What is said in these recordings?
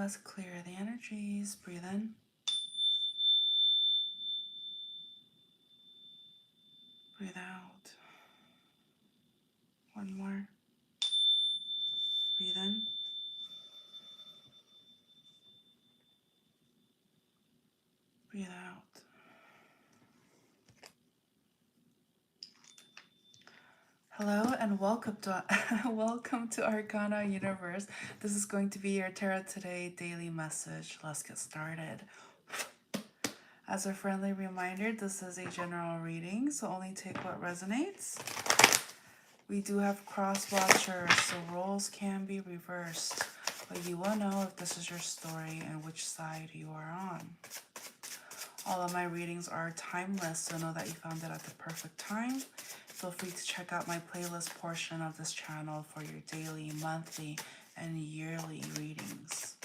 Let's clear the energies. Breathe in. Breathe out. One more. Breathe in. Breathe out. Hello and welcome to welcome to Arcana Universe. This is going to be your Tarot Today daily message. Let's get started. As a friendly reminder, this is a general reading, so only take what resonates. We do have cross watchers, so roles can be reversed, but you will know if this is your story and which side you are on. All of my readings are timeless, so know that you found it at the perfect time. Feel free to check out my playlist portion of this channel for your daily, monthly, and yearly readings.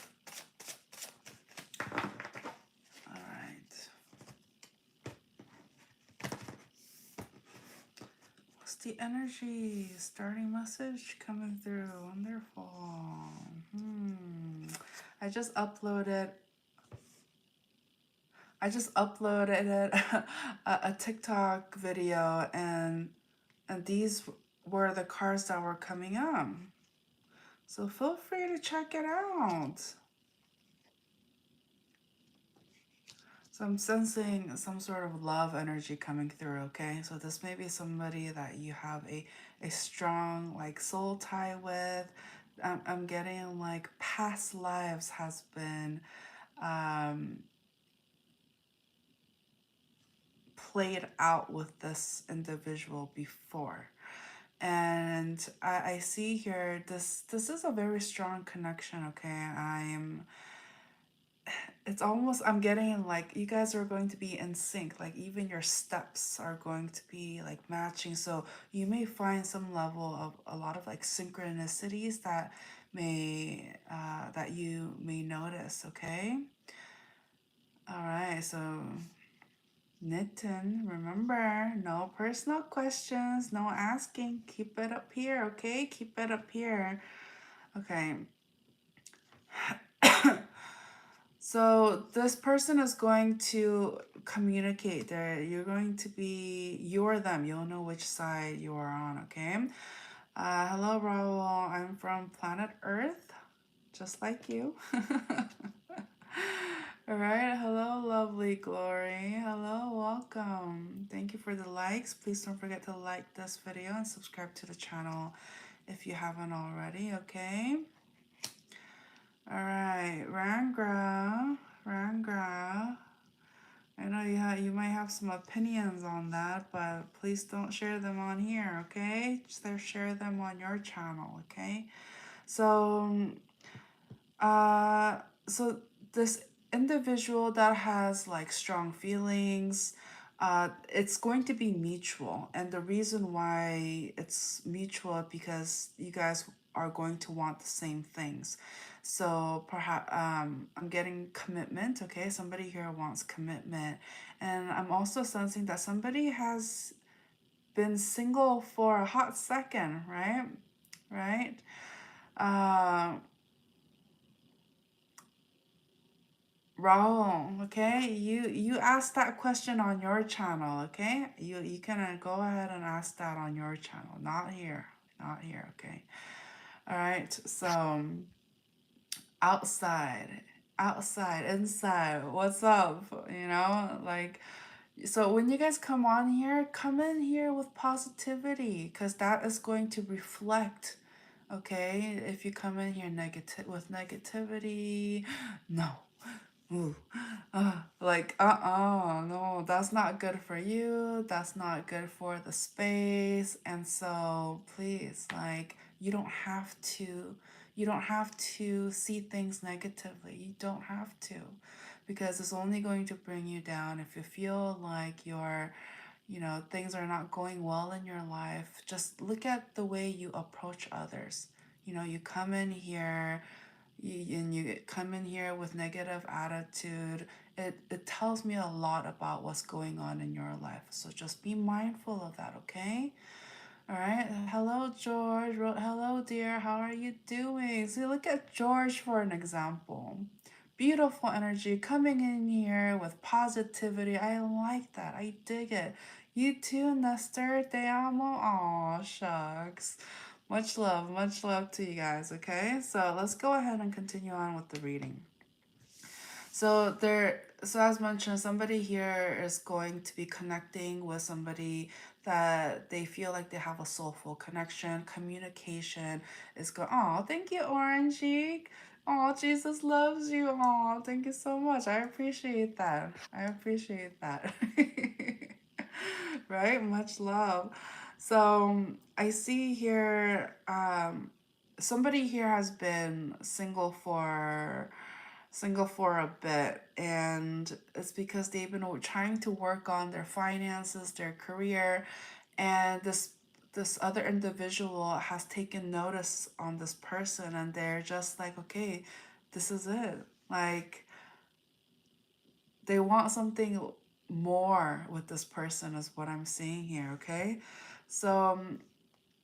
All right. What's the energy? Starting message coming through. Wonderful. I just uploaded a TikTok video, and these were the cards that were coming up. So feel free to check it out. So I'm sensing some sort of love energy coming through, okay? So this may be somebody that you have a strong like soul tie with. I'm getting like past lives has been played out with this individual before. And I see here, this is a very strong connection, okay? I'm getting like you guys are going to be in sync, like even your steps are going to be like matching. So you may find some level of a lot of like synchronicities that you may notice, okay? All right, so Nitin, remember, no personal questions, no asking. Keep it up here, okay? Keep it up here. Okay. So this person is going to communicate there. You're them. You'll know which side you are on, okay? Hello, Raul. I'm from planet Earth, just like you. All right, hello, lovely Glory. Hello, welcome. Thank you for the likes. Please don't forget to like this video and subscribe to the channel if you haven't already, okay? All right, Rangra. I know you might have some opinions on that, but please don't share them on here, okay? Just share them on your channel, okay? So, so this individual that has like strong feelings, it's going to be mutual, and the reason why it's mutual because you guys are going to want the same things. So perhaps I'm getting commitment, okay? Somebody here wants commitment, and I'm also sensing that somebody has been single for a hot second, right? Raul, okay, you asked that question on your channel, okay? You can go ahead and ask that on your channel, not here, okay? All right, so outside, inside, what's up? You know, like, so when you guys come on here, come in here with positivity, because that is going to reflect, okay? If you come in here with negativity, no. Ooh, no, that's not good for you. That's not good for the space. And so please, like, you don't have to see things negatively. You don't have to, because it's only going to bring you down. If you feel like things are not going well in your life, just look at the way you approach others. You come in here, you come in here with negative attitude. It tells me a lot about what's going on in your life. So just be mindful of that, okay? All right. Hello, George. Hello, dear. How are you doing? See, look at George for an example. Beautiful energy coming in here with positivity. I like that. I dig it. You too, Nestor. Te amo. Aw, shucks. Much love to you guys, okay? So let's go ahead and continue on with the reading. So as mentioned, somebody here is going to be connecting with somebody that they feel like they have a soulful connection. Communication is going. Oh, thank you, Orangey. Oh, Jesus loves you. Oh, thank you so much. I appreciate that. I appreciate that. Right? Much love. So I see here, somebody here has been single for a bit, and it's because they've been trying to work on their finances, their career, and this other individual has taken notice on this person, and they're just like, okay, this is it. Like, they want something more with this person is what I'm seeing here, okay? So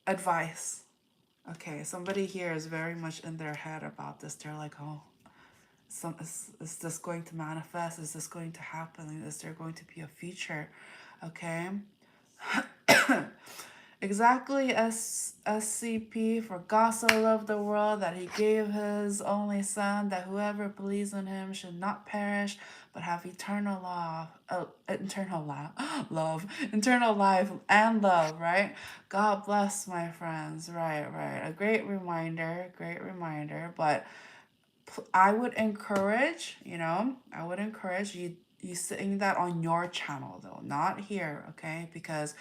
advice. Okay, somebody here is very much in their head about this. They're like, oh, is this going to manifest? Is this going to happen? Is there going to be a future? Okay. Exactly as SCP, for God so loved the world that he gave his only son, that whoever believes in him should not perish but have eternal love. Eternal love. Love. Eternal life and love, right? God bless, my friends. Right. A great reminder, but I would encourage, you saying that on your channel though, not here, okay? Because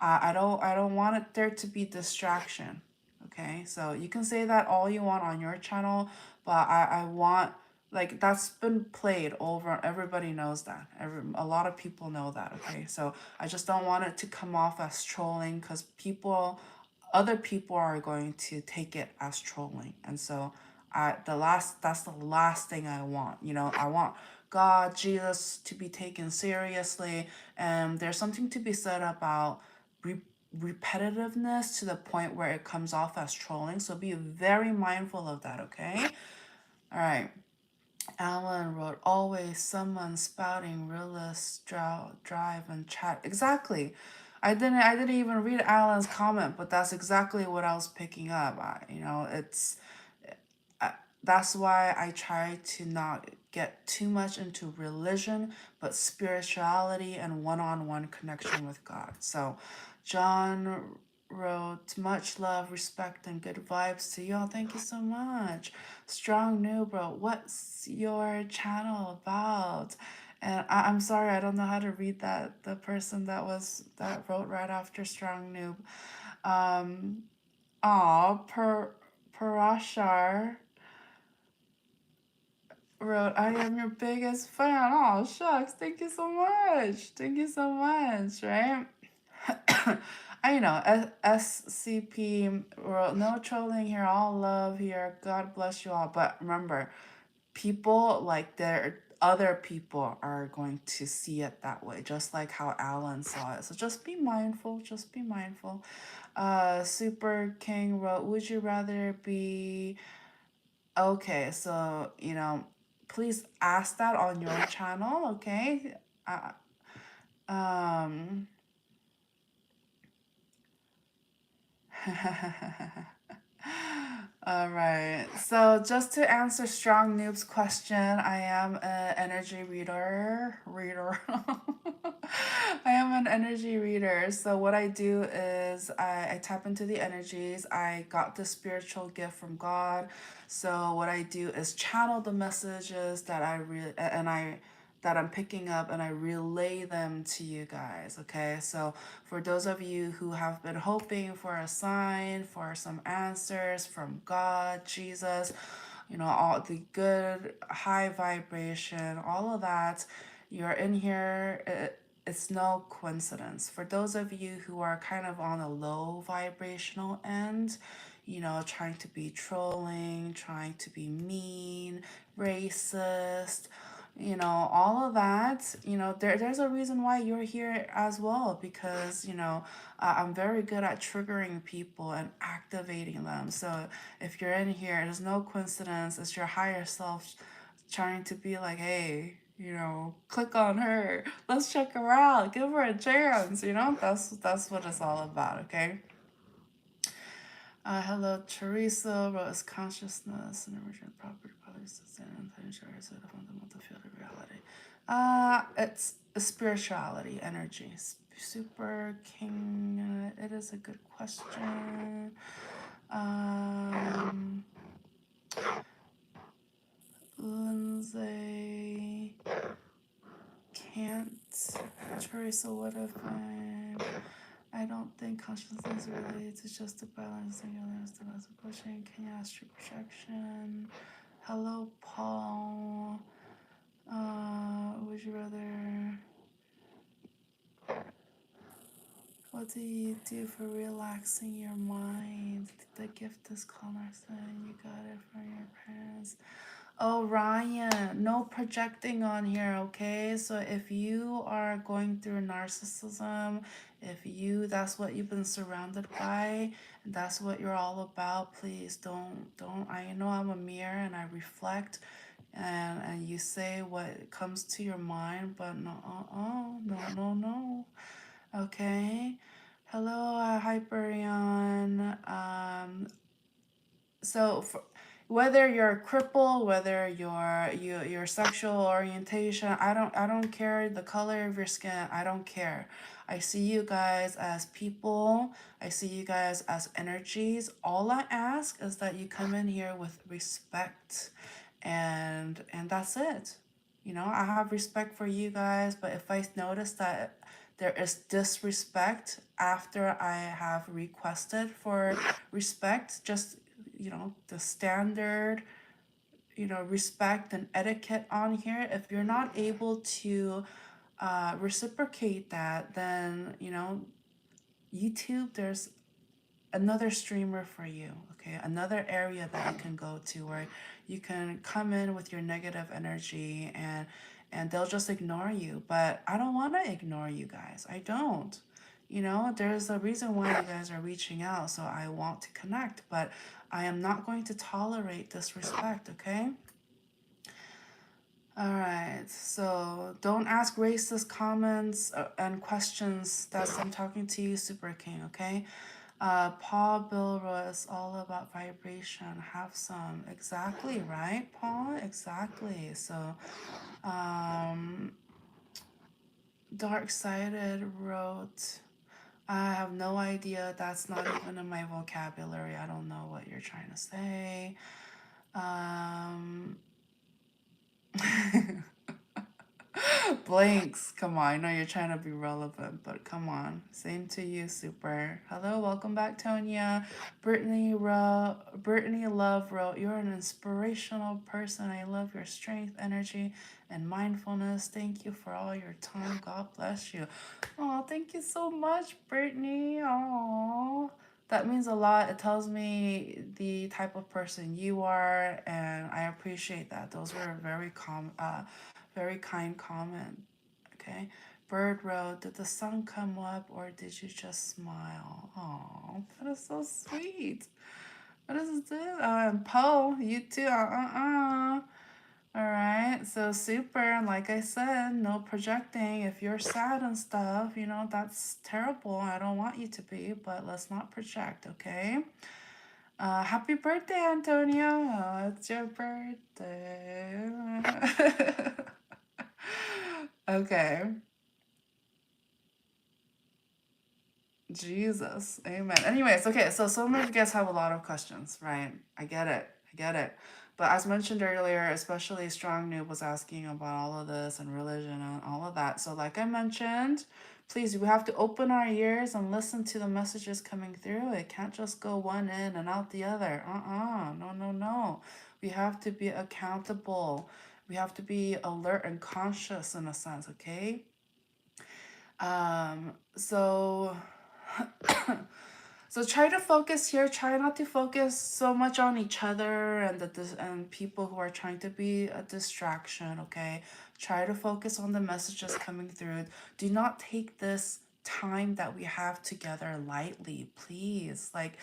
I don't want it there to be distraction, okay? So you can say that all you want on your channel, but I want, like, that's been played over. Everybody knows that. A lot of people know that, okay? So I just don't want it to come off as trolling, because other people are going to take it as trolling, and so that's the last thing I want. I want God, Jesus to be taken seriously, and there's something to be said about repetitiveness to the point where it comes off as trolling. So be very mindful of that, okay? All right. Alan wrote, always someone spouting realist drive and chat. Exactly. I didn't even read Alan's comment, but that's exactly what I was picking up. It's uh, that's why I try to not get too much into religion, but spirituality and one-on-one connection with God. So John wrote, much love, respect, and good vibes to y'all. Thank you so much. Strong Noob wrote, what's your channel about? And I'm sorry, I don't know how to read that. The person that wrote right after Strong Noob. Parashar wrote, I am your biggest fan. Oh, shucks. Thank you so much. Thank you so much, right? I know. SCP wrote, no trolling here, all love here. God bless you all. But remember, people, like, their other people are going to see it that way, just like how Alan saw it. So just be mindful. Just be mindful. Super King wrote, would you rather be okay? So, please ask that on your channel, okay? Uh, um, all right. So just to answer Strong Noob's question, I am an energy reader. I am an energy reader. So what I do is I tap into the energies. I got the spiritual gift from God. So what I do is channel the messages that I'm picking up, and I relay them to you guys, okay? So for those of you who have been hoping for a sign, for some answers from God, Jesus, all the good, high vibration, all of that, you're in here. It's no coincidence. For those of you who are kind of on a low vibrational end, trying to be trolling, trying to be mean, racist, you know, all of that, you know, there's a reason why you're here as well, because, you know, I'm very good at triggering people and activating them. So if you're in here, there's no coincidence. It's your higher self trying to be like, hey, you know, click on her, let's check her out, give her a chance, you know. That's what it's all about. Okay. Hello, Teresa. Rose consciousness and emergent property policies and intelligence are the fundamental field of reality. It's a spirituality, energy. Super King. It is a good question. Lindsay can't. Teresa, what if I don't think consciousness is related to just the balancing others to less pushing. Can you ask your projection? Hello, Paul. Would you rather? What do you do for relaxing your mind? The gift is called saying you got it from your parents. Oh, Ryan, no projecting on here, okay? So if you are going through narcissism, if you that's what you've been surrounded by, and that's what you're all about, please don't I know I'm a mirror and I reflect and you say what comes to your mind, but no. Okay. Hello, Hyperion. So for, whether you're a cripple, whether your sexual orientation, I don't care the color of your skin. I don't care. I see you guys as people. I see you guys as energies. All I ask is that you come in here with respect, and that's it. You know, I have respect for you guys, but if I notice that there is disrespect after I have requested for respect, just, you know, the standard, you know, respect and etiquette on here, if you're not able to reciprocate that, then, you know, YouTube, there's another streamer for you, okay? Another area that you can go to where you can come in with your negative energy and they'll just ignore you. But I don't want to ignore you guys. I don't. You know, there's a reason why you guys are reaching out, so I want to connect, but I am not going to tolerate disrespect, okay? All right, so don't ask racist comments and questions. That's I'm talking to you, Super King, okay? Paul Bilro is all about vibration. Have some. Exactly, right, Paul? Exactly. So, Dark Sided wrote, I have no idea. That's not even in my vocabulary. I don't know what you're trying to say. Blanks, come on. I know you're trying to be relevant, but come on. Same to you, Super. Hello, welcome back, Tonya. Brittany Love wrote, you're an inspirational person. I love your strength, energy, and mindfulness. Thank you for all your time. God bless you. Oh, thank you so much, Brittany. Oh, that means a lot. It tells me the type of person you are, and I appreciate that. Those were very kind comment. Okay. Bird Road, did the sun come up or did you just smile? Oh, that is so sweet. What does it do? And Poe, you too. All right. So super. And like I said, no projecting. If you're sad and stuff, you know, that's terrible. I don't want you to be, but let's not project, okay? Happy birthday, Antonio. Oh, it's your birthday. Okay. Jesus. Amen. Anyways, okay, so some of you guys have a lot of questions, right? I get it. I get it. But as mentioned earlier, especially Strong Noob was asking about all of this and religion and all of that. So like I mentioned, please, we have to open our ears and listen to the messages coming through. It can't just go one in and out the other. No. We have to be accountable. We have to be alert and conscious in a sense, okay? So So try to focus here. Try not to focus so much on each other and and people who are trying to be a distraction, okay? Try to focus on the messages coming through. Do not take this time that we have together lightly, please. Like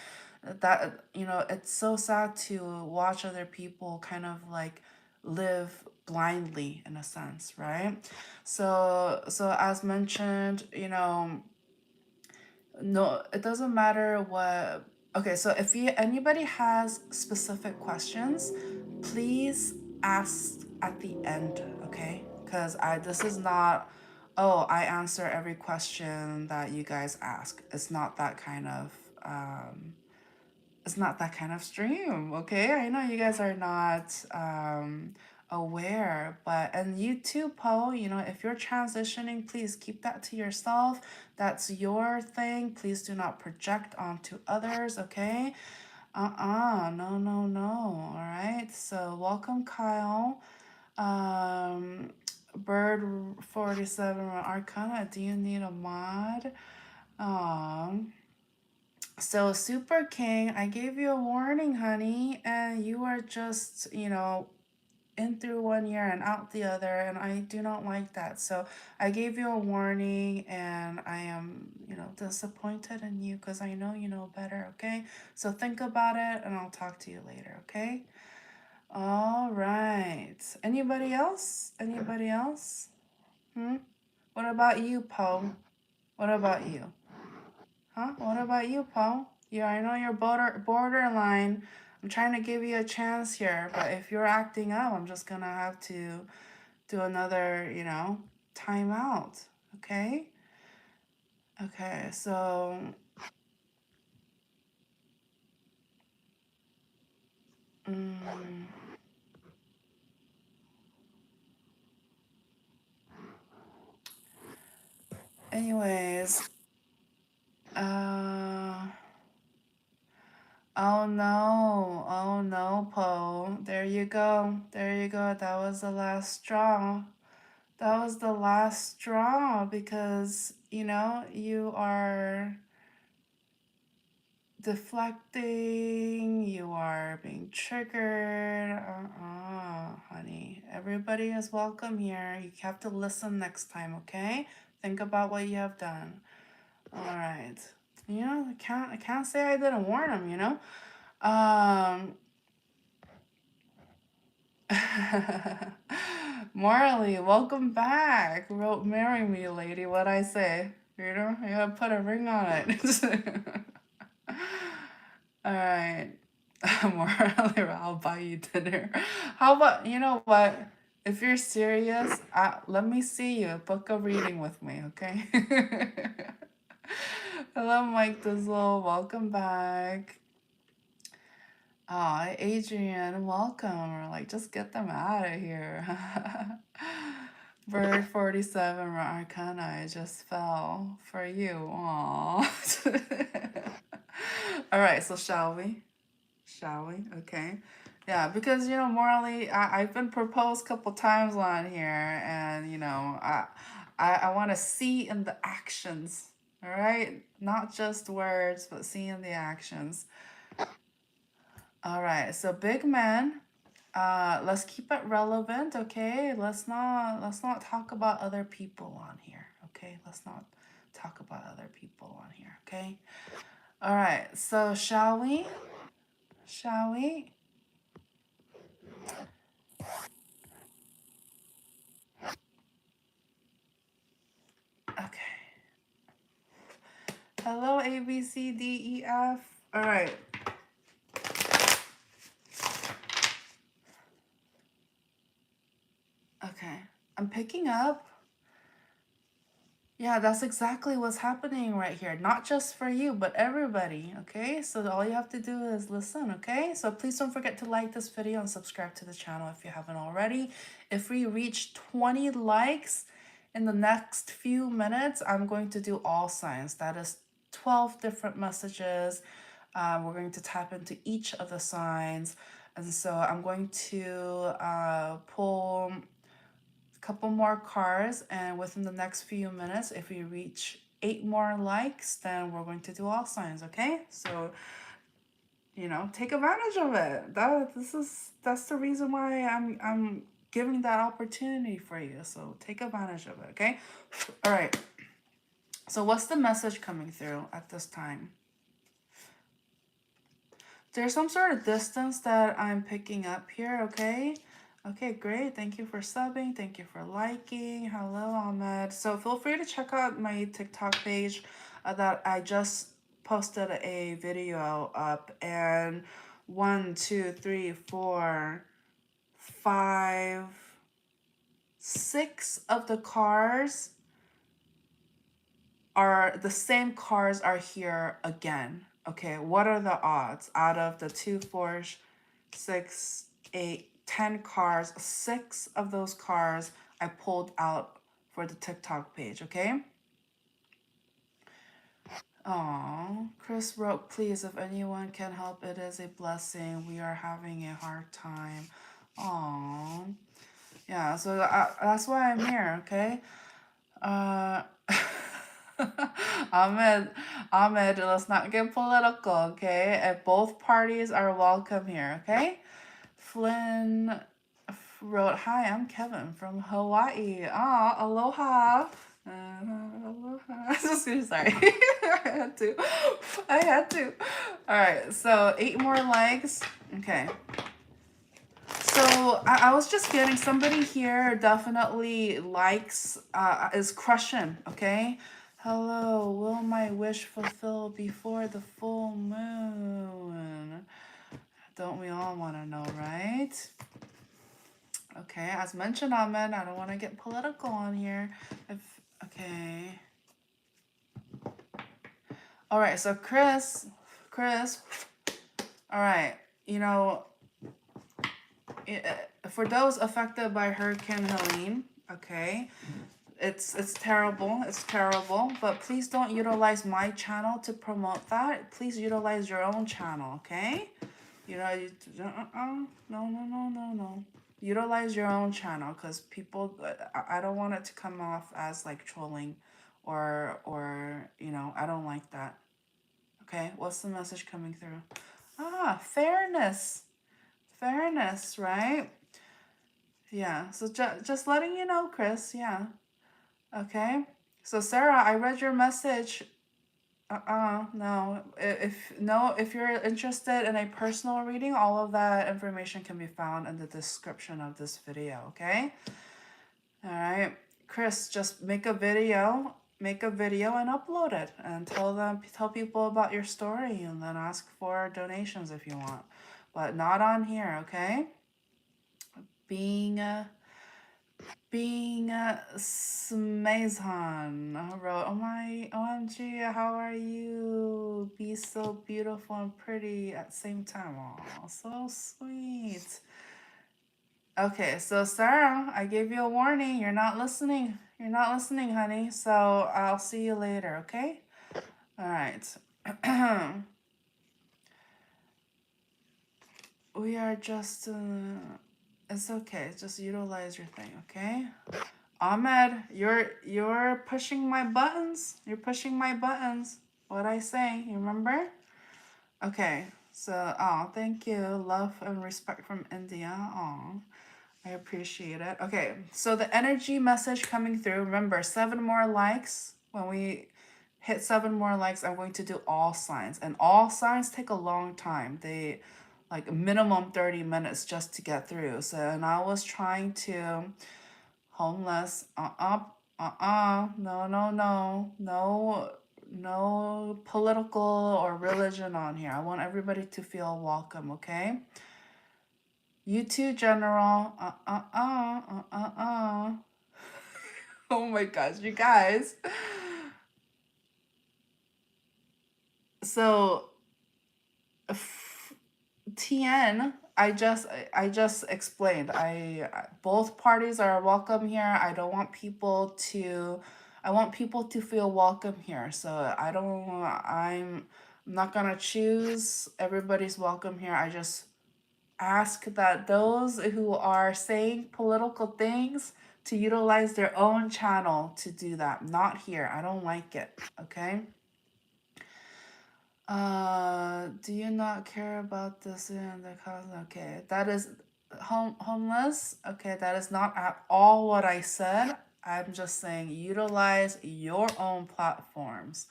that, you know, it's so sad to watch other people kind of like live blindly in a sense, right? So as mentioned, you know, no, it doesn't matter what. Okay, so if you anybody has specific questions, please ask at the end, okay? Because I this is not, oh, I answer every question that you guys ask. Um it's not that kind of stream, okay? I know you guys are not aware, but and you too, Poe, you know, if you're transitioning, please keep that to yourself. That's your thing. Please do not project onto others, okay? No, no, no. All right. So welcome, Kyle. Bird 47 Arcana, do you need a mod? Um so, Super King, I gave you a warning, honey, and you are just, you know, in through one ear and out the other, and I do not like that. So, I gave you a warning, and I am, you know, disappointed in you because I know you know better, okay? So, think about it, and I'll talk to you later, okay? All right. Anybody else? Anybody else? Hmm? What about you, Poe? What about you? Huh? What about you, Paul? Yeah, I know you're borderline. I'm trying to give you a chance here, but if you're acting up, I'm just gonna have to do another, you know, timeout. Okay? Okay, so mm, anyways, uh oh no, Poe. There you go. There you go. That was the last straw. That was the last straw because, you know, you are deflecting, you are being triggered. Honey. Everybody is welcome here. You have to listen next time, okay? Think about what you have done. All right. You know, I can't say I didn't warn him, you know? Um Marley, welcome back. Wrote marry me, lady. What I say? You know, you gotta put a ring on it. All right. Morally, I'll buy you dinner. How about, you know what? If you're serious, let me see you. Book a reading with me, okay? Hello, Mike Dizzle. Welcome back. Oh, Adrian, welcome. We're like, just get them out of here. Bird 47 Arcana, I just fell for you. Aww. All right, so shall we? Shall we? Okay. Yeah, because you know, morally, I've been proposed a couple times on here, and you know, I want to see in the actions. All right, not just words, but see in the actions. All right, so big man. Let's keep it relevant, okay? Let's not talk about other people on here, okay? Let's not talk about other people on here, okay? All right, so shall we? Shall we? Okay. Hello, A, B, C, D, E, F. All right. Okay. I'm picking up. Yeah, that's exactly what's happening right here. Not just for you, but everybody, okay? So all you have to do is listen, okay? So please don't forget to like this video and subscribe to the channel if you haven't already. If we reach 20 likes in the next few minutes, I'm going to do all signs. That is 12 different messages. We're going to tap into each of the signs. And so I'm going to pull couple more cards, and within the next few minutes, if we reach 8 more likes, then we're going to do all signs, okay? So, you know, take advantage of it. That's the reason why I'm giving that opportunity for you. So take advantage of it, okay? All right. So what's the message coming through at this time? There's some sort of distance that I'm picking up here, okay? Okay, great. Thank you for subbing. Thank you for liking. Hello, Ahmed. So feel free to check out my TikTok page that I just posted a video up. And 1, 2, 3, 4, 5, 6 of the cars are the same cars are here again. Okay, what are the odds? Out of the 2, 4, 6, 8, 10 cars, 6 of those cars I pulled out for the TikTok page, okay? Oh, Chris wrote, please, if anyone can help, it is a blessing. We are having a hard time. Oh, yeah, so that's why I'm here, okay? Ahmed, let's not get political, okay? And both parties are welcome here, okay? Flynn wrote, hi, I'm Kevin from Hawaii. Ah, aloha. Aloha. Sorry. I had to. All right, so 8 more likes. Okay. So I was just getting somebody here definitely likes, is crushing, okay? Hello, will my wish fulfill before the full moon? Don't we all want to know, right? Okay, as mentioned, Ahmed, I don't want to get political on here. Okay. All right, so Chris, all right, you know, for those affected by Hurricane Helene, okay, it's terrible, but please don't utilize my channel to promote that. Please utilize your own channel, okay? You know, no. Utilize your own channel, because people, I don't want it to come off as like trolling or you know, I don't like that. Okay, what's the message coming through? Fairness, right? Yeah, so just letting you know, Chris, yeah. Okay, so Sarah, I read your message. No. If you're interested in a personal reading, all of that information can be found in the description of this video, okay? All right. Chris, just make a video and upload it and tell people about your story, and then ask for donations if you want. But not on here, okay? Being Smazhan wrote, oh my, OMG, how are you? Be so beautiful and pretty at the same time. Oh, so sweet. Okay, so Sarah, I gave you a warning. You're not listening. Honey. So I'll see you later, okay? All right. We are just, it's okay. Just utilize your thing, okay? Ahmed, you're pushing my buttons. What I say, you remember? Okay, so, thank you. Love and respect from India. I appreciate it. Okay, so the energy message coming through. Remember, 7 more likes. When we hit 7 more likes, I'm going to do all signs. And all signs take a long time. They, like, minimum 30 minutes just to get through. So, and I was trying to... Homeless, no political or religion on here. I want everybody to feel welcome, okay? You too, General. Oh my gosh, you guys. So, TN, I just explained. Both parties are welcome here. I want people to feel welcome here. So I'm not gonna choose. Everybody's welcome here. ask that those who are saying political things to utilize their own channel to do that. Not here. I don't like it. Okay. Do you not care about this in the cause? Okay, that is homeless. Okay, that is not at all what I said. I'm just saying utilize your own platforms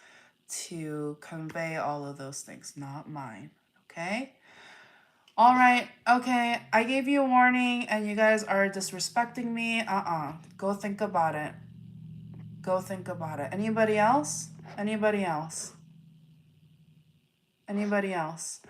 to convey all of those things, not mine. Okay. All right. Okay, I gave you a warning, and you guys are disrespecting me. Go think about it. Go think about it. Anybody else? Anybody else? Anybody else?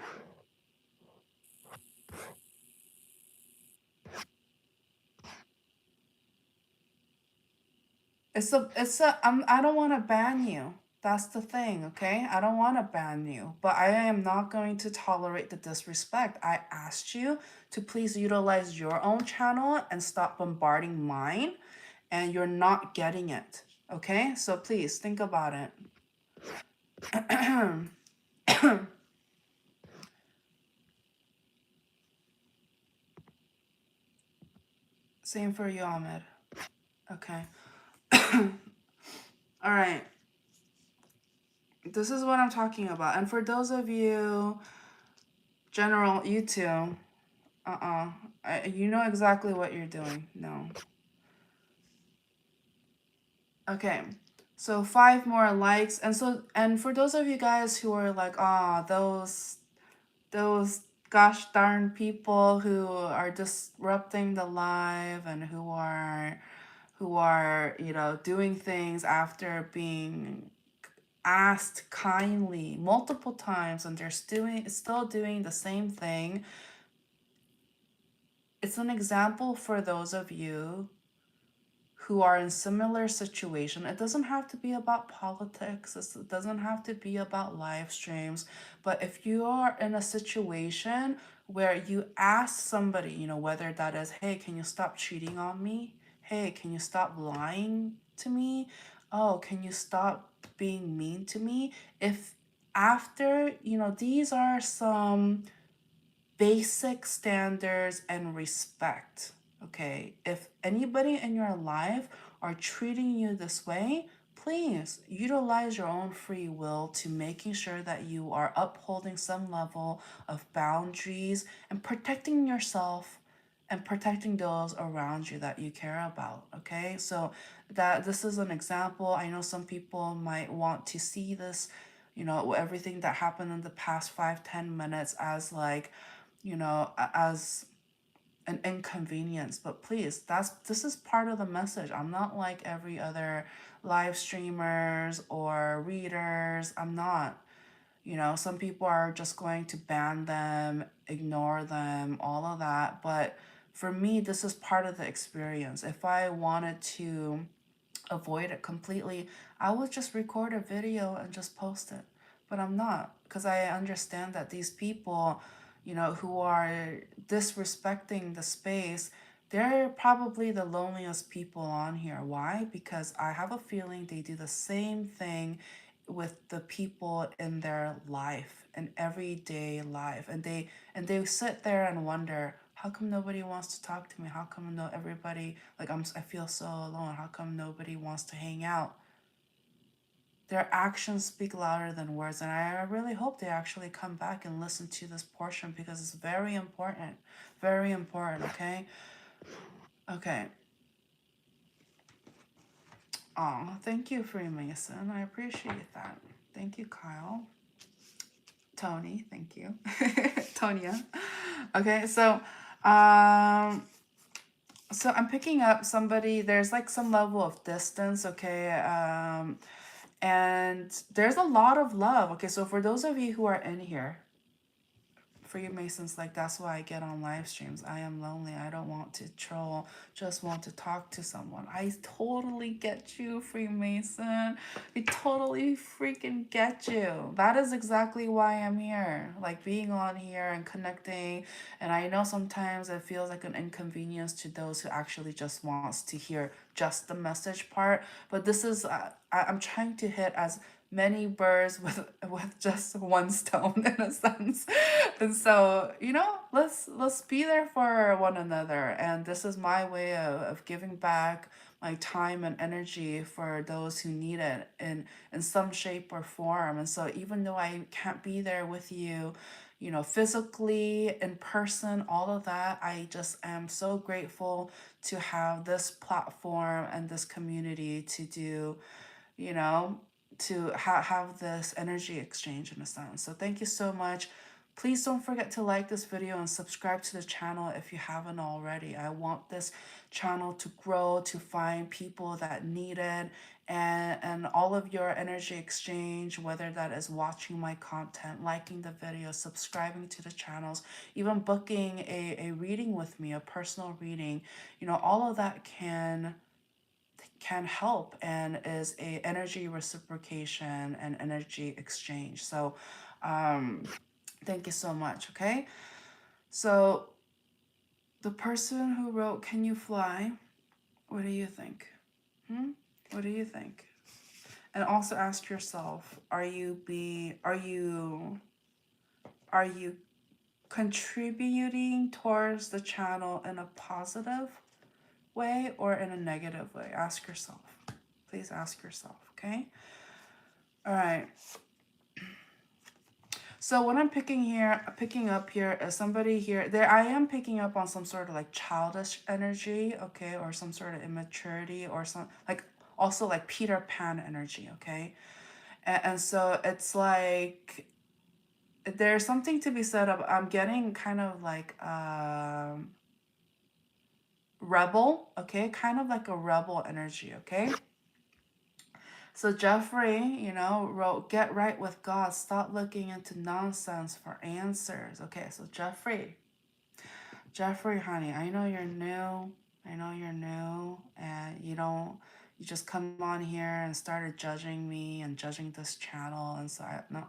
I don't want to ban you. That's the thing, okay? I don't want to ban you, but I am not going to tolerate the disrespect. I asked you to please utilize your own channel and stop bombarding mine, and you're not getting it, okay? So please think about it. Same for you, Ahmed. Okay. All right. This is what I'm talking about. And for those of you, general, you too, you know exactly what you're doing. No. Okay. So 5 more likes. And for those of you guys who are like, those gosh darn people who are disrupting the live and who are, doing things after being asked kindly multiple times and they're still doing the same thing. It's an example for those of you who are in similar situation. It doesn't have to be about politics. It doesn't have to be about live streams. But if you are in a situation where you ask somebody, whether that is, hey, can you stop cheating on me? Hey, can you stop lying to me? Oh, can you stop being mean to me? If after, these are some basic standards and respect. Okay, if anybody in your life are treating you this way, please utilize your own free will to making sure that you are upholding some level of boundaries and protecting yourself and protecting those around you that you care about. Okay, so that this is an example. I know some people might want to see this, everything that happened in the past 5-10 minutes as like, as an inconvenience. But please, this is part of the message. I'm not like every other live streamers or readers. I'm not. Some people are just going to ban them, ignore them, all of that. But for me, this is part of the experience. If I wanted to avoid it completely, I would just record a video and just post it. But I'm not, because I understand that these people, who are disrespecting the space, they're probably the loneliest people on here. Why? Because I have a feeling they do the same thing with the people in their life, in everyday life, and they sit there and wonder, how come nobody wants to talk to me? How come no everybody, like, I feel so alone? How come nobody wants to hang out? Their actions speak louder than words, and I really hope they actually come back and listen to this portion because it's very important. Very important, okay? Okay. Oh, thank you, Freemason. I appreciate that. Thank you, Kyle. Tony, thank you. Tonya. Okay, so I'm picking up somebody, there's like some level of distance, okay? And there's a lot of love. Okay, so for those of you who are in here, Freemasons, like, that's why I get on live streams. I am lonely. I don't want to troll, just want to talk to someone. I totally get you, Freemason. I totally freaking get you. That is exactly why I'm here, like being on here and connecting. And I know sometimes it feels like an inconvenience to those who actually just wants to hear just the message part, but this is I'm trying to hit as many birds with just one stone in a sense. And so, let's be there for one another. And this is my way of giving back my time and energy for those who need it in some shape or form. And so even though I can't be there with you, physically, in person, all of that, I just am so grateful to have this platform and this community to do, you know, to have this energy exchange in a sense. So thank you so much. Please don't forget to like this video and subscribe to the channel if you haven't already. I want this channel to grow, to find people that need it, and all of your energy exchange, whether that is watching my content, liking the video, subscribing to the channels, even booking a reading with me, a personal reading, all of that can help and is a energy reciprocation and energy exchange. So thank you so much. Okay, so the person who wrote "Can you fly?" What do you think? What do you think? And also ask yourself, are you contributing towards the channel in a positive way or in a negative way? Ask yourself. Please ask yourself, okay? All right. So what I'm picking up here is somebody here. There, I am picking up on some sort of like childish energy, okay, or some sort of immaturity, or some like also like Peter Pan energy, okay. And so it's like there's something to be said of. I'm getting kind of like rebel, okay, kind of like a rebel energy, okay. So Jeffrey, wrote, "Get right with God. Stop looking into nonsense for answers." Okay, so Jeffrey, honey, I know you're new. I know you're new, and you just come on here and started judging me and judging this channel, and so no,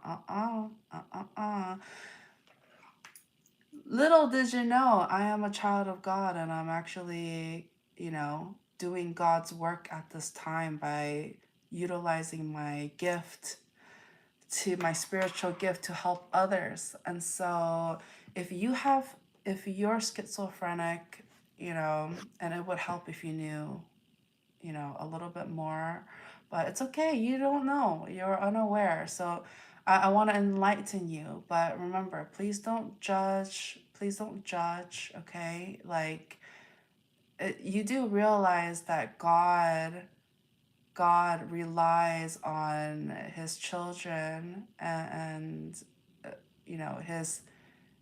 Little did you know, I am a child of God, and I'm actually, doing God's work at this time by utilizing my gift, to my spiritual gift, to help others. And so if you're schizophrenic, and it would help if you knew, a little bit more, but it's okay. You don't know, you're unaware. So I want to enlighten you, but remember, please don't judge. Please don't judge. Okay. Like, you do realize that God relies on his children and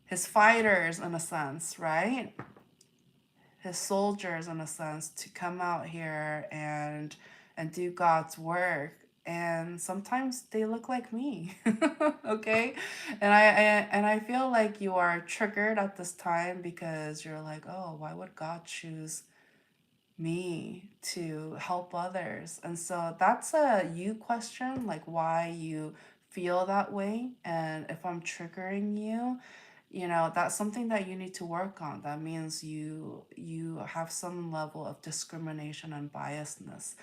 his fighters in a sense, right? His soldiers in a sense, to come out here and do God's work. And sometimes they look like me. Okay? And I feel like you are triggered at this time because you're like, "Oh, why would God choose me to help others?" And so that's a you question, like why you feel that way. And if I'm triggering you, that's something that you need to work on. That means you have some level of discrimination and biasness.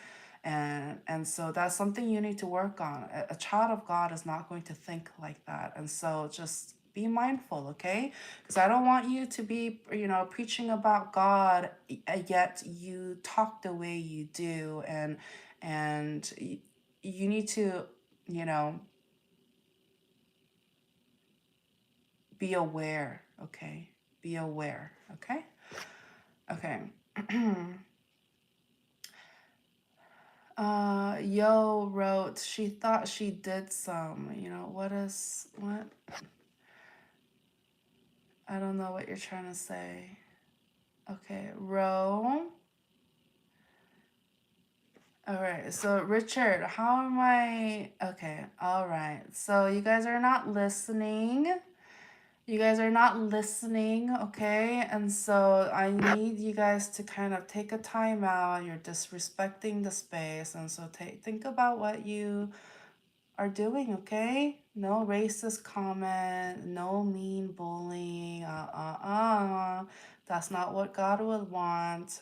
And so that's something you need to work on. A child of God is not going to think like that. And so just be mindful, okay? Because I don't want you to be, preaching about God, yet you talk the way you do. And you need to, you know, be aware, okay? Be aware, okay? Okay. Yo wrote, "She thought she did some." What? I don't know what you're trying to say. Okay, Ro. All right, so Richard, how am I? Okay, all right. So you guys are not listening. You guys are not listening, okay? And so I need you guys to kind of take a time out. You're disrespecting the space. And so think about what you are doing, okay? No racist comment, no mean bullying. That's not what God would want.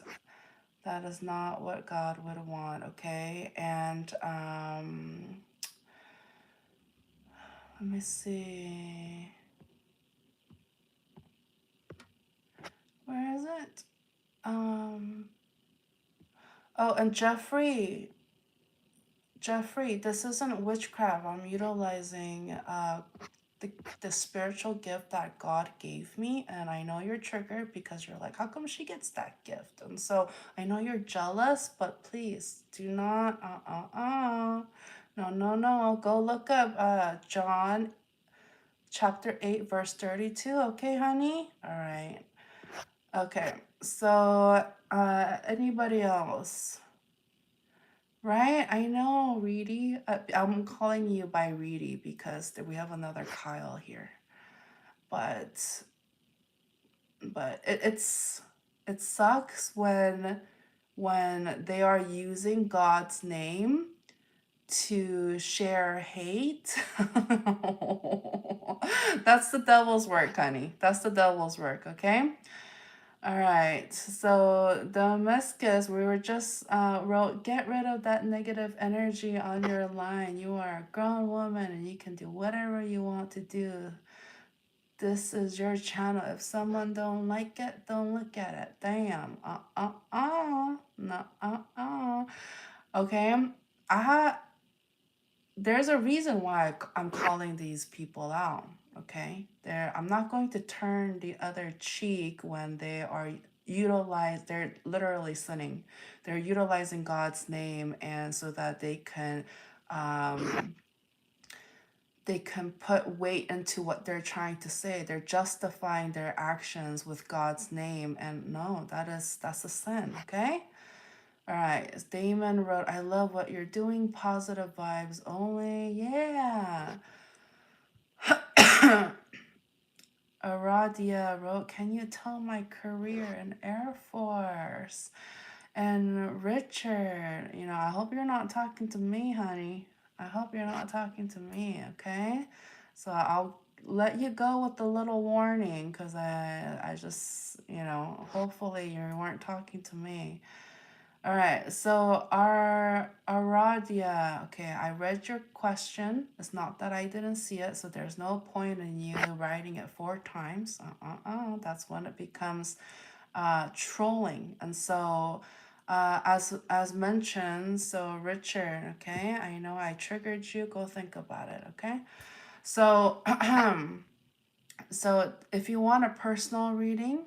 That is not what God would want, okay? And Let me see. Where is it? Oh, and Jeffrey, this isn't witchcraft. I'm utilizing the spiritual gift that God gave me. And I know you're triggered because you're like, how come she gets that gift? And so I know you're jealous, but please do not, no. Go look up John chapter 8, verse 32. Okay, honey? All right. Okay. So, anybody else? Right? I know, Reedy. I'm calling you by Reedy because we have another Kyle here. But it sucks when they are using God's name to share hate. That's the devil's work, honey. That's the devil's work, okay? All right, so Damascus, we were just wrote, get rid of that negative energy on your line. You are a grown woman and you can do whatever you want to do. This is your channel. If someone don't like it, don't look at it. Damn. No. Okay. There's a reason why I'm calling these people out. Okay. I'm not going to turn the other cheek when they are they're literally sinning. They're utilizing God's name and so that they can put weight into what they're trying to say. They're justifying their actions with God's name. And no, that's a sin, okay? All right, Damon wrote, I love what you're doing. Positive vibes only. Yeah. Aradia wrote, can you tell my career in Air Force? And Richard, I hope you're not talking to me, honey. I hope you're not talking to me, okay? So I'll let you go with the little warning because I just, hopefully you weren't talking to me. All right, so our Aradia, okay, I read your question. It's not that I didn't see it, so there's no point in you writing it 4 times. That's when it becomes trolling. And so, as mentioned, so Richard, okay, I know I triggered you. Go think about it, okay? So, so if you want a personal reading,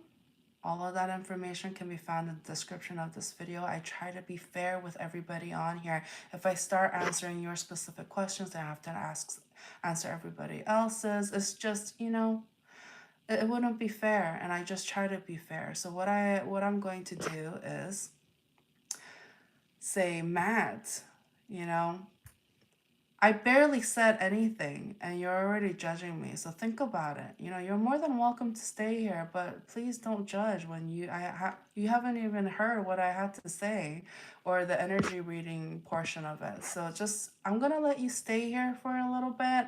all of that information can be found in the description of this video. I try to be fair with everybody on here. If I start answering your specific questions, then I have to answer everybody else's. It's just, it wouldn't be fair, and I just try to be fair. So what I'm going to do is say, Matt, I barely said anything and you're already judging me. So think about it. You're more than welcome to stay here, but please don't judge when you haven't even heard what I had to say or the energy reading portion of it. So I'm going to let you stay here for a little bit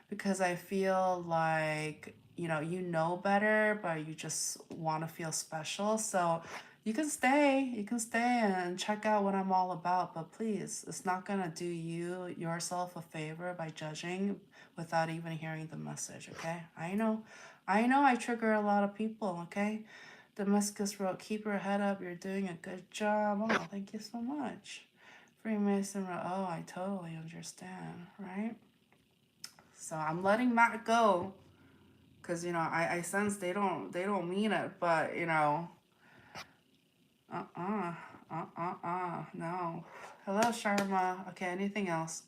because I feel like, you know better, but you just want to feel special. So you can stay and check out what I'm all about, but please, it's not gonna do yourself a favor by judging without even hearing the message, okay? I know I trigger a lot of people, okay? Damascus wrote, keep your head up, you're doing a good job. Oh, thank you so much. Freemason wrote, oh, I totally understand, right? So I'm letting Matt go, because I sense they don't mean it, but no. Hello, Sharma. Okay, anything else?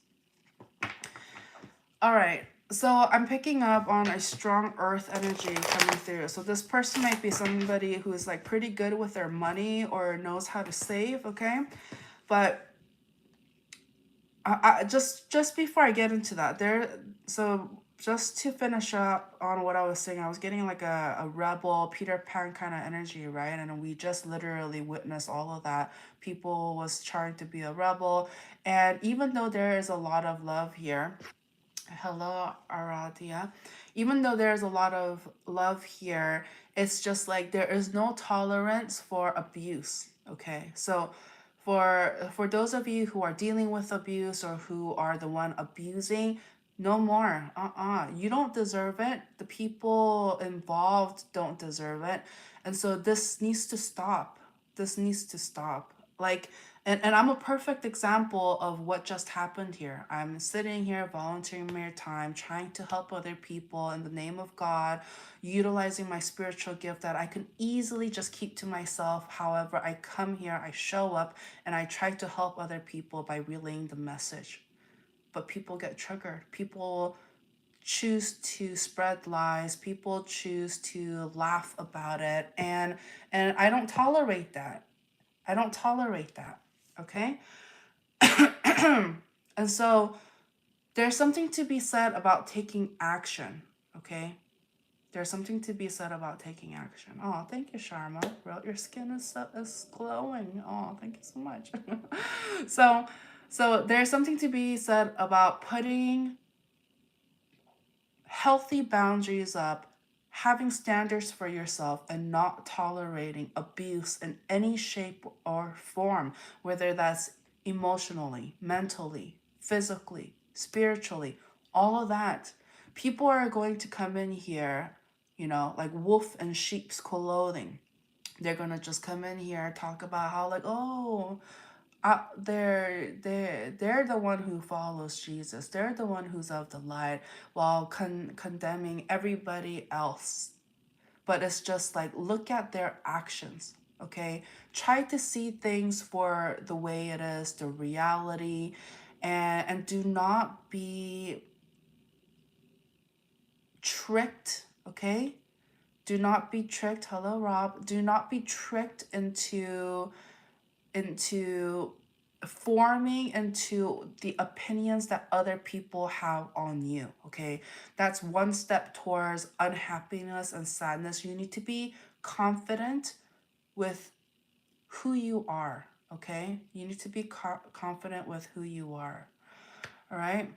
All right. So I'm picking up on a strong earth energy coming through. So this person might be somebody who is like pretty good with their money or knows how to save, okay? But just before I get into that, just to finish up on what I was saying, I was getting like a rebel Peter Pan kind of energy, right? And we just literally witnessed all of that. People was trying to be a rebel. And even though there is a lot of love here, hello, Aradia, even though there's a lot of love here, it's just like there is no tolerance for abuse, okay? So for those of you who are dealing with abuse or who are the one abusing, No more. You don't deserve it. The people involved don't deserve it. And so this needs to stop. This needs to stop. Like, and I'm a perfect example of what just happened here. I'm sitting here volunteering my time, trying to help other people in the name of God, utilizing my spiritual gift that I can easily just keep to myself. However, I come here, I show up, and I try to help other people by relaying the message. But people get triggered. People choose to spread lies. People choose to laugh about it, and I don't tolerate that. I don't tolerate that. Okay? And so there's something to be said about taking action. Okay? There's something to be said about taking action. Oh, thank you, Sharma. Bro, your skin is glowing. Oh, thank you so much. so so there's something to be said about putting healthy boundaries up, having standards for yourself, and not tolerating abuse in any shape or form, whether that's emotionally, mentally, physically, spiritually, all of that. People are going to come in here, like wolf in sheep's clothing. They're gonna just come in here, talk about how, like, oh, they're the one who follows Jesus. They're the one who's of the light, while condemning everybody else. But it's just like, look at their actions. Okay, try to see things for the way it is, the reality, and do not be tricked. Okay, do not be tricked. Hello, Rob. Do not be tricked into forming into the opinions that other people have on you. Okay, that's one step towards unhappiness and sadness. You need to be confident with who you are. Okay, you need to be confident with who you are. All right.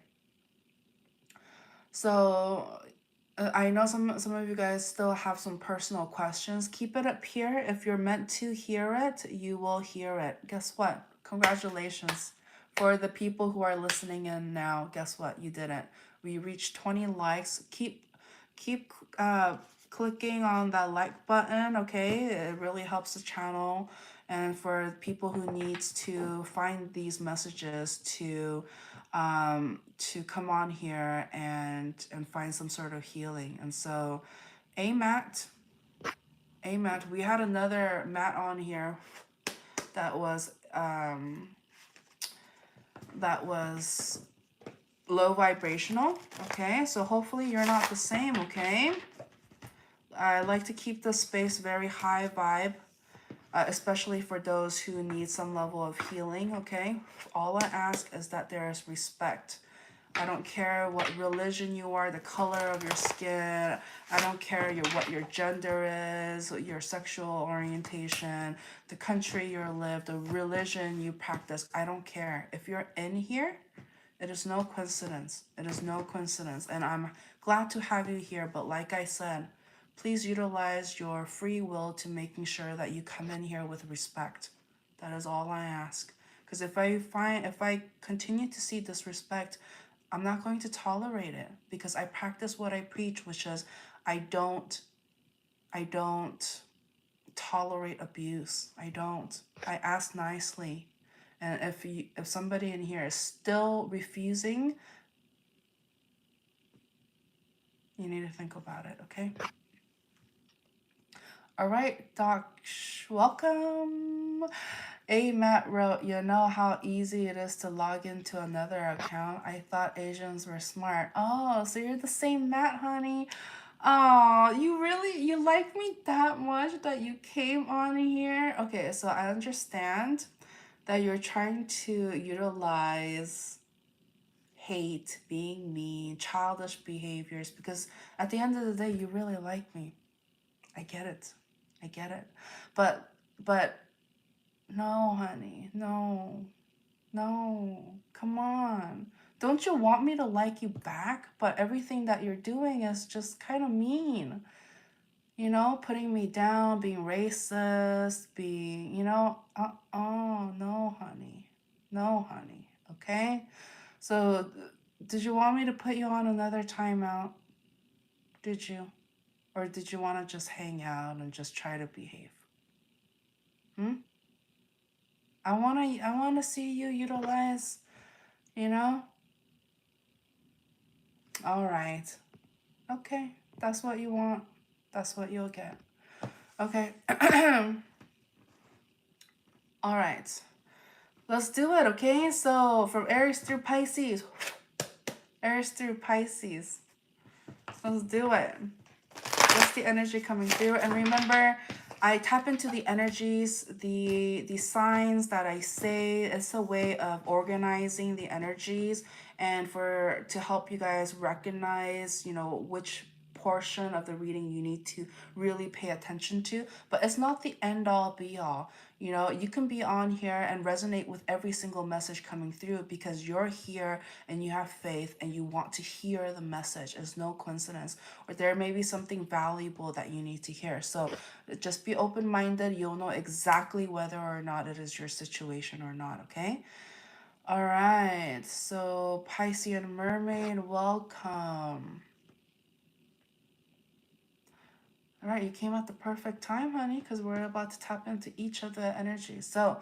So I know some of you guys still have some personal questions. Keep it up here. If you're meant to hear it, you will hear it. Guess what? Congratulations. For the people who are listening in now, guess what? You did it. We reached 20 likes. Keep clicking on that like button, okay? It really helps the channel. And for people who needs to find these messages to come on here and find some sort of healing. And so, Matt, Matt, we had another Matt on here that was low vibrational. Okay, so hopefully you're not the same. Okay, I like to keep the space very high vibe. Especially for those who need some level of healing, okay? All I ask is that there is respect. I don't care what religion you are, the color of your skin. I don't care what your gender is, your sexual orientation, the country you live, the religion you practice. I don't care. If you're in here, it is no coincidence. It is no coincidence. And I'm glad to have you here. But like I said, please utilize your free will to making sure that you come in here with respect. That is all I ask. Because if I continue to see disrespect, I'm not going to tolerate it, because I practice what I preach, which is I don't tolerate abuse. I don't. I ask nicely. And if somebody in here is still refusing, you need to think about it, okay? All right, Doc, welcome. Matt wrote, you know how easy it is to log into another account? I thought Asians were smart. Oh, so you're the same Matt, honey. Oh, you like me that much that you came on here? Okay, so I understand that you're trying to utilize hate, being mean, childish behaviors, because at the end of the day, you really like me. I get it. I get it. But no, honey. No. No. Come on. Don't you want me to like you back? But everything that you're doing is just kind of mean. Putting me down, being racist, oh, no, honey. No, honey. Okay? So Did you want me to put you on another timeout? Did you? Or did you want to just hang out and just try to behave? Hmm? I wanna see you utilize, you know? Alright. Okay. That's what you want. That's what you'll get. Okay. Alright. Let's do it, okay? So from Aries through Pisces. Aries through Pisces. Let's do it. What's the energy coming through? And remember, I tap into the energies, the signs that I say. It's a way of organizing the energies and to help you guys recognize, you know, which portion of the reading you need to really pay attention to. But it's not the end all be all. You know, you can be on here and resonate with every single message coming through because you're here and you have faith and you want to hear the message. It's no coincidence. Or there may be something valuable that you need to hear. So just be open-minded. You'll know exactly whether or not it is your situation or not, okay? All right. So Piscean Mermaid, welcome. All right, you came at the perfect time, honey, because we're about to tap into each of the energies. So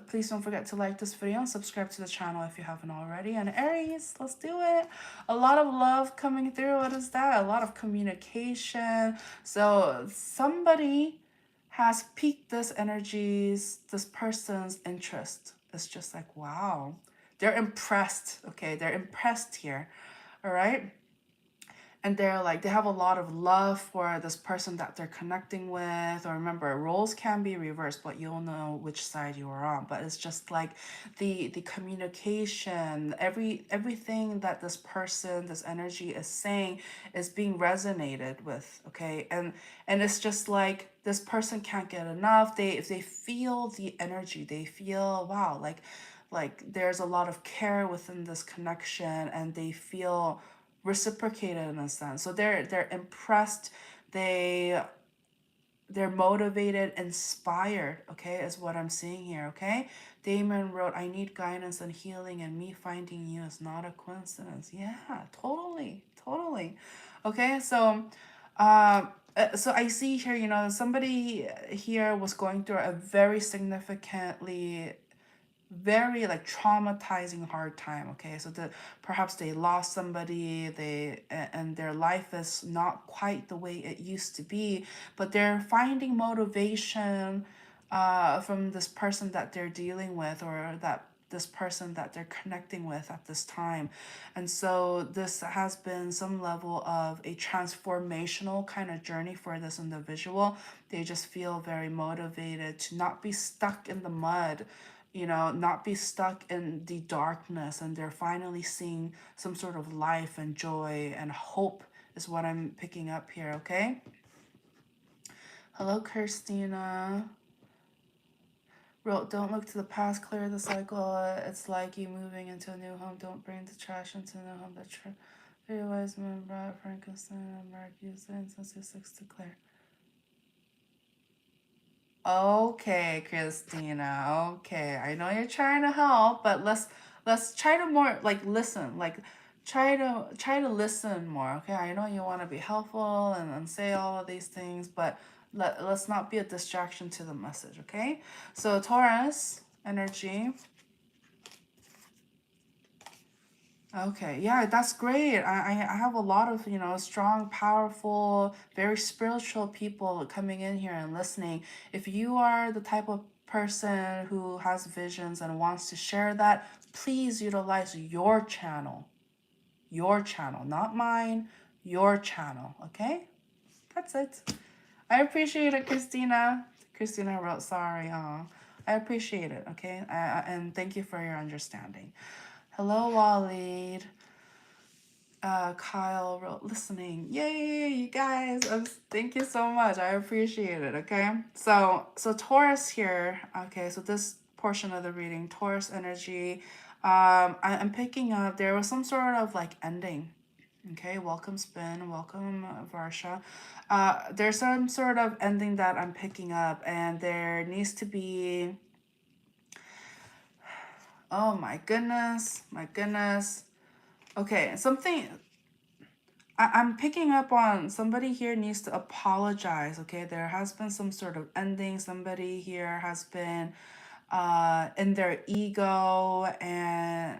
please don't forget to like this video and subscribe to the channel if you haven't already. And Aries, let's do it. A lot of love coming through. What is that? A lot of communication. So somebody has piqued this this person's interest. It's just like, wow. They're impressed, okay? They're impressed here, all right? And they're like, they have a lot of love for this person that they're connecting with. Or remember, roles can be reversed, but you'll know which side you are on. But it's just like the communication, everything that this person, this energy is saying is being resonated with, okay? And it's just like this person can't get enough. If they feel the energy, they feel, wow, like there's a lot of care within this connection, and they feel reciprocated in a sense. So they're impressed, they're motivated, inspired, okay, is what I'm seeing here, okay? Damon wrote, I need guidance and healing, and me finding you is not a coincidence. Yeah, totally, totally. Okay, so so I see here, you know, somebody here was going through a very significantly very like traumatizing hard time, okay? So that perhaps they lost somebody, and their life is not quite the way it used to be, but they're finding motivation from this person that they're dealing with, or that this person that they're connecting with at this time. And so this has been some level of a transformational kind of journey for this individual. They just feel very motivated to not be stuck in the mud, you know, not be stuck in the darkness, and they're finally seeing some sort of life and joy and hope is what I'm picking up here, okay? Hello, Christina. Wrote, don't look to the past, clear the cycle. It's like you moving into a new home. Don't bring the trash into the new home. The three wise men brought Frankenstein and Mark used the incense to six to clear. Okay, Christina. Okay, I know you're trying to help, but let's try to more like listen. Like try to listen more. Okay, I know you want to be helpful and say all of these things, but let's not be a distraction to the message. Okay, so Taurus energy. Okay, yeah, that's great. I have a lot of, you know, strong, powerful, very spiritual people coming in here and listening. If you are the type of person who has visions and wants to share that, please utilize your channel. Your channel, not mine, your channel, okay? That's it. I appreciate it, Christina. Christina wrote, sorry. I appreciate it, okay? And thank you for your understanding. Hello, Waleed. Kyle wrote, listening. Yay, you guys. Thank you so much. I appreciate it, okay? So Taurus here, okay, so this portion of the reading, Taurus energy, I'm picking up, there was some sort of like ending. Okay, welcome Spin, welcome Varsha. There's some sort of ending that I'm picking up, and there needs to be, oh my goodness, Okay, I'm picking up on somebody here needs to apologize. Okay, there has been some sort of ending. Somebody here has been in their ego, and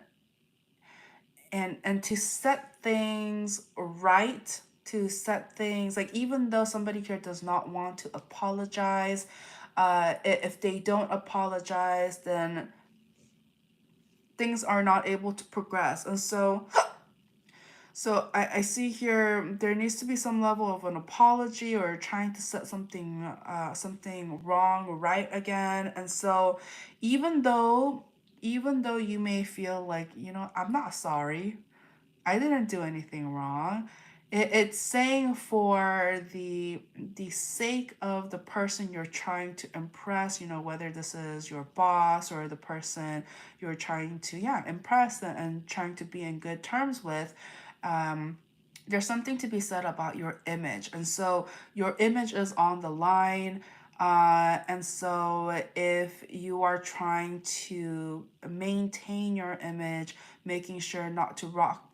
to set things right, to set things like, even though somebody here does not want to apologize, if they don't apologize, then things are not able to progress. And so I see here there needs to be some level of an apology, or trying to set something wrong right again. And so even though you may feel like, I'm not sorry, I didn't do anything wrong. It's saying, for the sake of the person you're trying to impress, whether this is your boss or the person you're trying to, impress, and trying to be in good terms with, there's something to be said about your image. And so your image is on the line. And so if you are trying to maintain your image, making sure not to rock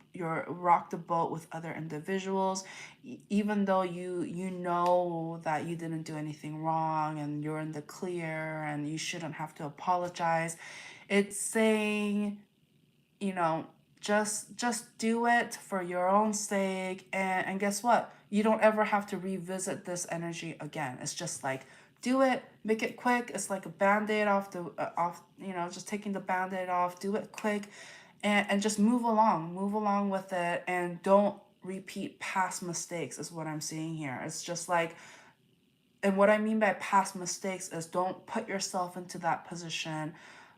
the boat with other individuals, even though you know that you didn't do anything wrong and you're in the clear and you shouldn't have to apologize, it's saying, you know, just do it for your own sake. And guess what? You don't ever have to revisit this energy again. It's just like, do it, make it quick. It's like a band-aid off just taking the band-aid off. Do it quick, and just move along with it, and don't repeat past mistakes, is what I'm seeing here. It's just like, and what I mean by past mistakes is, don't put yourself into that position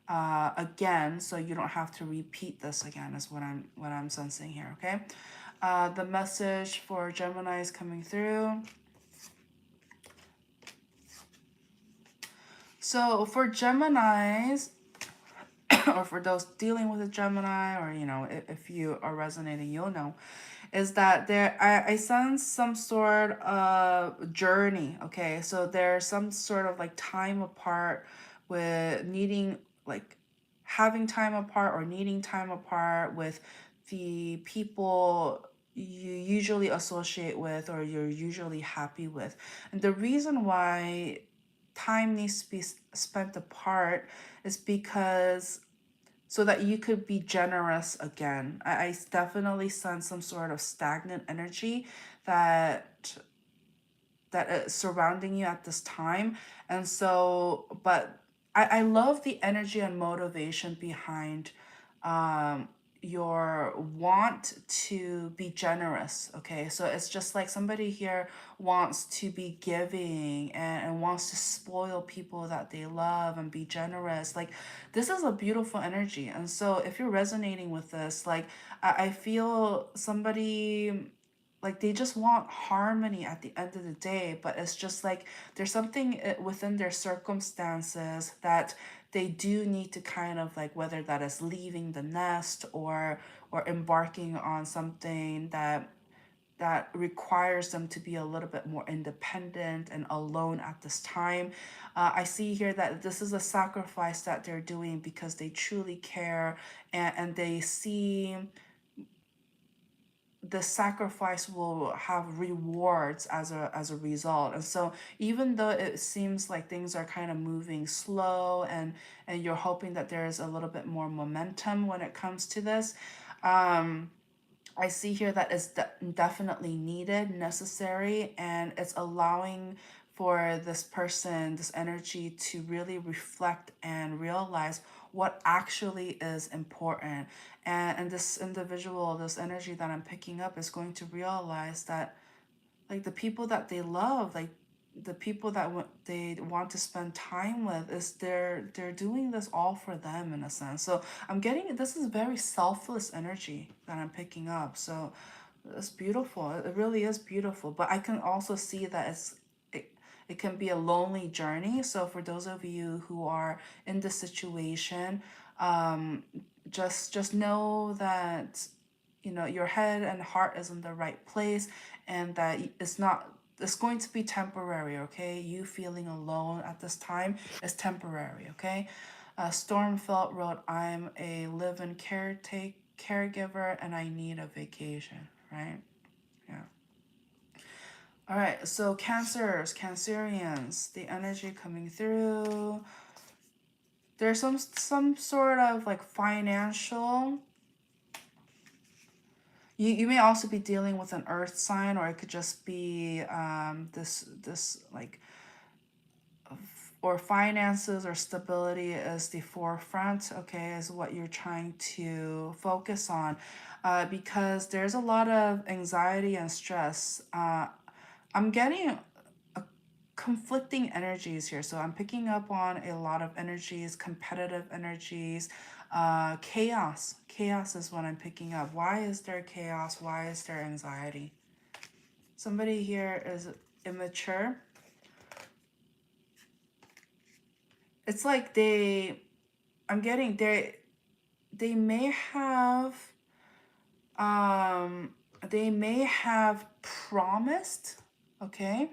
again, so you don't have to repeat this again, is what I'm sensing here. Okay, the message for Gemini is coming through. So for Geminis, or for those dealing with a Gemini, or if you are resonating, you'll know, is that I sense some sort of journey. Okay, so there's some sort of like time apart, with needing, like, having time apart or needing time apart with the people you usually associate with, or you're usually happy with. And the reason why time needs to be spent apart is because, so that you could be generous again. I definitely sense some sort of stagnant energy that is surrounding you at this time. And so, but I love the energy and motivation behind your want to be generous. Okay, so it's just like somebody here wants to be giving, and wants to spoil people that they love and be generous. Like, this is a beautiful energy. And so if you're resonating with this, like, I feel somebody, like, they just want harmony at the end of the day. But it's just like, there's something within their circumstances that they do need to kind of, like, whether that is leaving the nest, or embarking on something that requires them to be a little bit more independent and alone at this time. I see here that this is a sacrifice that they're doing because they truly care, and they see the sacrifice will have rewards as a result. And so even though it seems like things are kind of moving slow, and you're hoping that there's a little bit more momentum when it comes to this, I see here that it's definitely needed, necessary, and it's allowing for this person, this energy, to really reflect and realize what actually is important. And this individual, this energy that I'm picking up, is going to realize that, like, the people that they love, like the people that they want to spend time with, is they're doing this all for them, in a sense. So I'm getting, this is very selfless energy that I'm picking up. So it's beautiful. It really is beautiful. But I can also see that it can be a lonely journey. So for those of you who are in this situation, just know that, your head and heart is in the right place, and that it's going to be temporary. Okay, you feeling alone at this time is temporary. Okay. Stormfelt wrote, I'm a live-in caretaker. caregiver, and I need a vacation, right? Yeah. All right, so Cancerians, the energy coming through. There's some sort of like financial. You may also be dealing with an earth sign, or it could just be this like, or finances or stability is the forefront, okay, is what you're trying to focus on, because there's a lot of anxiety and stress. I'm getting conflicting energies here. So I'm picking up on a lot of energies, competitive energies, chaos. Chaos is what I'm picking up. Why is there chaos? Why is there anxiety? Somebody here is immature. It's like I'm getting, they may have, they may have promised, okay?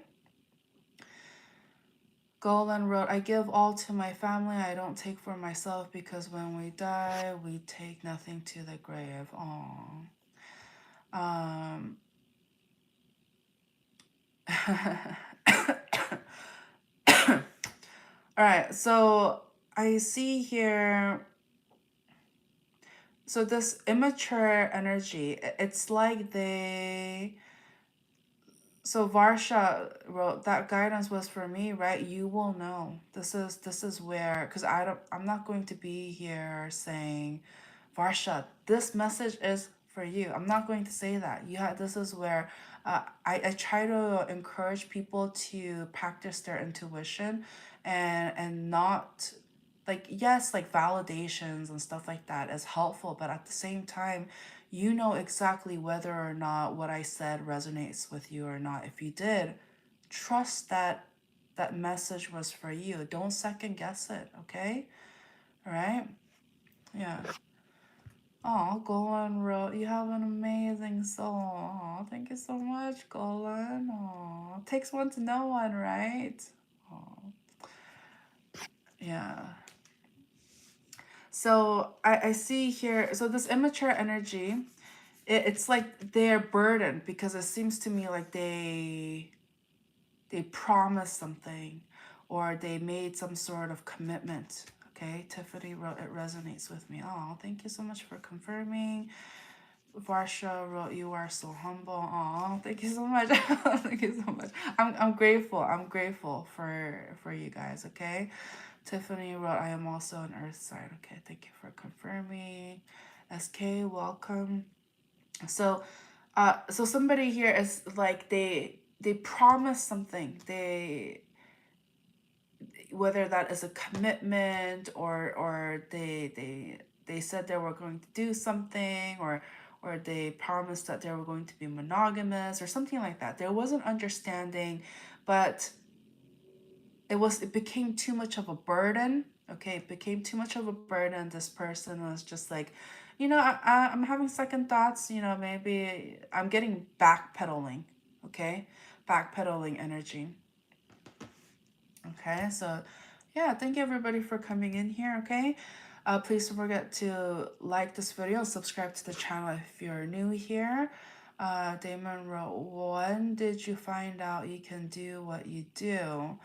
Golan wrote, I give all to my family, I don't take for myself, because when we die, we take nothing to the grave. Aww. All right, so I see here, so this immature energy, it's like so Varsha wrote, that guidance was for me, right? You will know. This is where, because I'm not going to be here saying, Varsha, this message is for you. I'm not going to say that. This is where I try to encourage people to practice their intuition, and not, like, yes, like validations and stuff like that is helpful, but at the same time, you know exactly whether or not what I said resonates with you or not. If you did, trust that that message was for you. Don't second guess it, okay? All right? Yeah. Oh, Golan wrote, you have an amazing soul. Oh, thank you so much, Golan. Oh, takes one to know one, right? Oh, yeah. So I see here, so this immature energy, it's like they're burdened, because it seems to me like they promised something, or they made some sort of commitment. Okay, Tiffany wrote, it resonates with me. Oh, thank you so much for confirming. Varsha wrote, you are so humble. Oh, thank you so much. Thank you so much. I'm grateful. I'm grateful for you guys, okay? Tiffany wrote, I am also an earth sign. Okay, thank you for confirming. SK, welcome. So so somebody here is like, they promise something. Whether that is a commitment, or they said they were going to do something, or they promised that they were going to be monogamous or something like that. There was an understanding, but it became too much of a burden. Okay, it became too much of a burden. This person was just like, I'm having second thoughts. Maybe I'm getting backpedaling. Okay, backpedaling energy. Okay, so yeah, thank you everybody for coming in here. Okay, please don't forget to like this video, subscribe to the channel if you're new here. Damon wrote, when did you find out you can do what you do?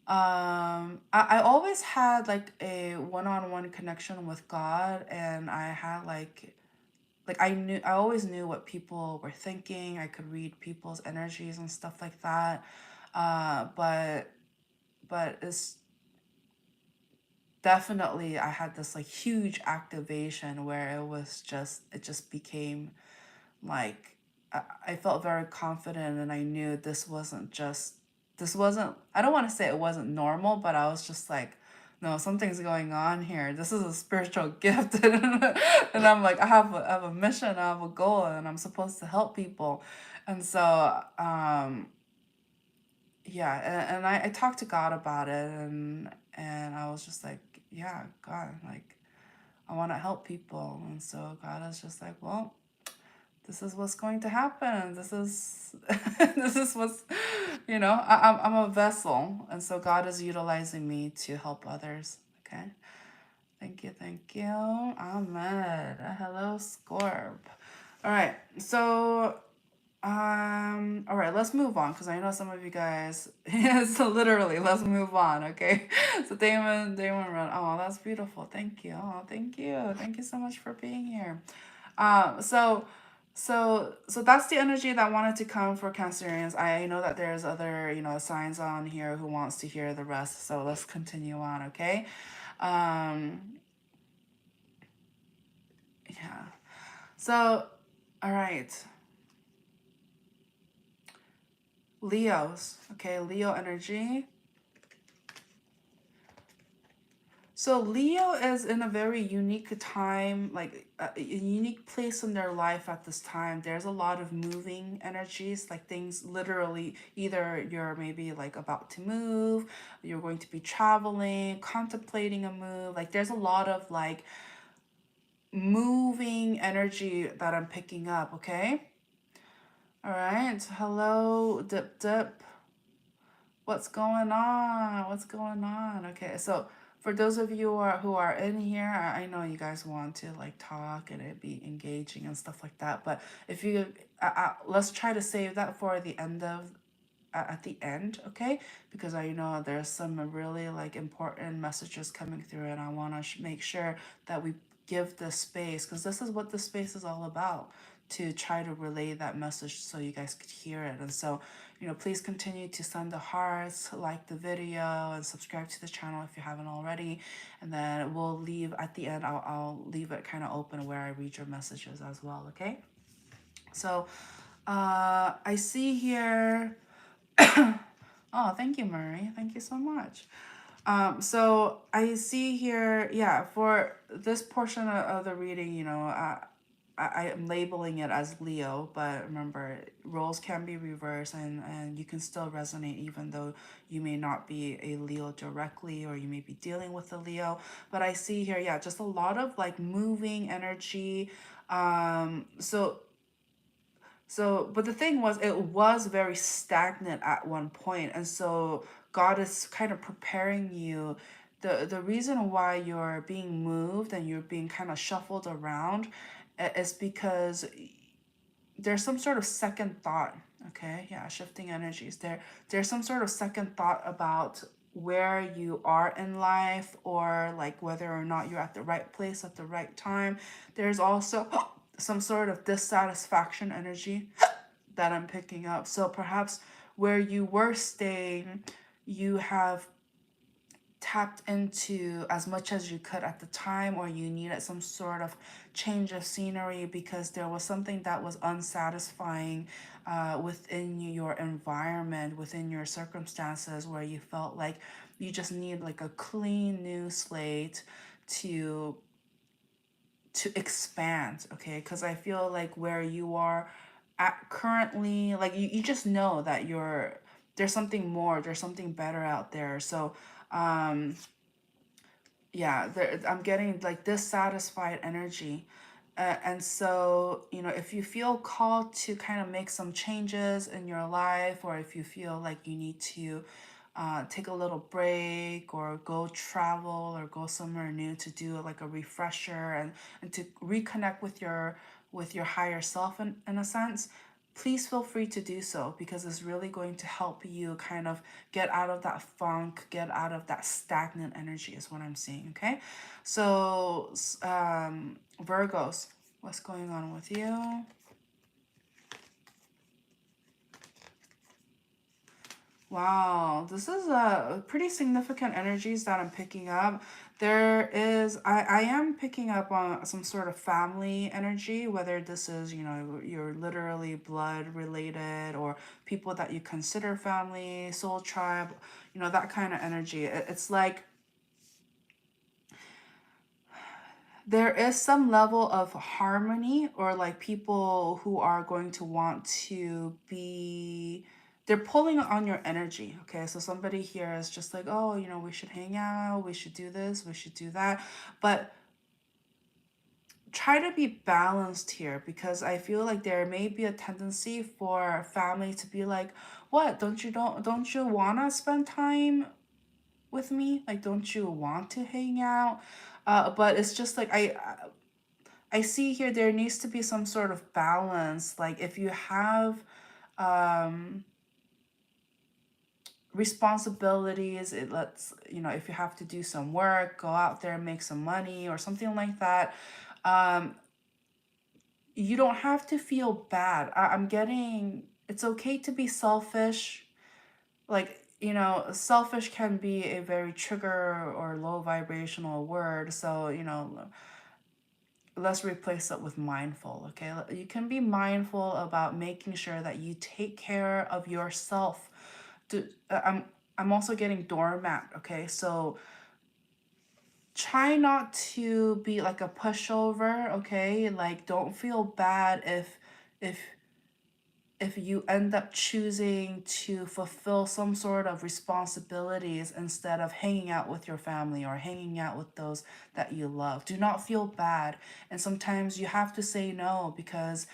I always had like a one-on-one connection with God, and I had like I always knew what people were thinking. I could read people's energies and stuff like that. But it's definitely, I had this like huge activation where it just became like, I felt very confident, and I knew this wasn't, I don't want to say it wasn't normal, but I was just like, no, something's going on here. This is a spiritual gift. And I'm like, I have a mission, I have a goal, and I'm supposed to help people. And so, yeah, and I talked to God about it, and I was just like, yeah, God, like, I want to help people. And so God is just like, well, this is what's going to happen. This is this is what's, I'm a vessel, and so God is utilizing me to help others. Okay, thank you. Thank you, Ahmed. Hello, Scorp. All right, so all right, let's move on because I know some of you guys. Yes, literally, let's move on. Okay, so Damon, run. Oh, that's beautiful. Thank you. Oh, thank you so much for being here. So. So that's the energy that wanted to come for Cancerians. I know that there's other, signs on here who wants to hear the rest. So let's continue on, okay? Um, yeah. So, all right. Leos, okay? Leo energy. So Leo is in a very unique time, like a unique place in their life at this time. There's a lot of moving energies, like things literally, either you're maybe like about to move, you're going to be traveling, contemplating a move. Like there's a lot of like moving energy that I'm picking up, okay? All right. Hello, Dip Dip. What's going on? What's going on? Okay, so for those of you who are in here, I know you guys want to like talk and it be engaging and stuff like that. But if you, let's try to save that for the end of at the end, okay? Because I know there's some really like important messages coming through, and I want to make sure that we give the space because this is what the space is all about, to try to relay that message so you guys could hear it. And so, please continue to send the hearts, like the video, and subscribe to the channel if you haven't already. And then we'll leave at the end, I'll leave it kind of open where I read your messages as well, okay? So I see here. Oh, thank you, Murray. Thank you so much. So I see here, yeah, for this portion of the reading, I am labeling it as Leo, but remember, roles can be reversed, and you can still resonate even though you may not be a Leo directly, or you may be dealing with a Leo. But I see here, yeah, just a lot of like moving energy. But the thing was, it was very stagnant at one point, and so God is kind of preparing you. The reason why you're being moved and you're being kind of shuffled around is because there's some sort of second thought. Okay, yeah, shifting energies. There's some sort of second thought about where you are in life, or like whether or not you're at the right place at the right time. There's also some sort of dissatisfaction energy that I'm picking up. So perhaps where you were staying, you have tapped into as much as you could at the time, or you needed some sort of change of scenery because there was something that was unsatisfying within your environment, within your circumstances, where you felt like you just need like a clean new slate to expand, okay? Because I feel like where you are at currently, like you just know that there's something more, there's something better out there. So yeah, I'm getting like dissatisfied energy. And so, if you feel called to kind of make some changes in your life, or if you feel like you need to take a little break, or go travel, or go somewhere new to do like a refresher, and to reconnect with your higher self in a sense, please feel free to do so, because it's really going to help you kind of get out of that funk, get out of that stagnant energy is what I'm seeing, okay? So, Virgos, what's going on with you? Wow, this is a pretty significant energies that I'm picking up. I am picking up on some sort of family energy, whether this is, you're literally blood related, or people that you consider family, soul tribe, that kind of energy. It's like there is some level of harmony, or like people who are going to want to be, they're pulling on your energy, okay? So somebody here is just like, oh, we should hang out, we should do this, we should do that. But try to be balanced here, because I feel like there may be a tendency for family to be like, what, don't you want to spend time with me? Like, don't you want to hang out? But it's just like I see here there needs to be some sort of balance. Like if you have um, responsibilities, it lets, you know, if you have to do some work, go out there and make some money or something like that. Um, you don't have to feel bad. I'm getting, it's okay to be selfish. Like, you know, selfish can be a very trigger or low vibrational word. So, you know, let's replace it with mindful. Okay, you can be mindful about making sure that you take care of yourself. I'm also getting doormat. Okay, so try not to be like a pushover. Okay, like don't feel bad if if you end up choosing to fulfill some sort of responsibilities instead of hanging out with your family or hanging out with those that you love. Do not feel bad. And sometimes you have to say no because,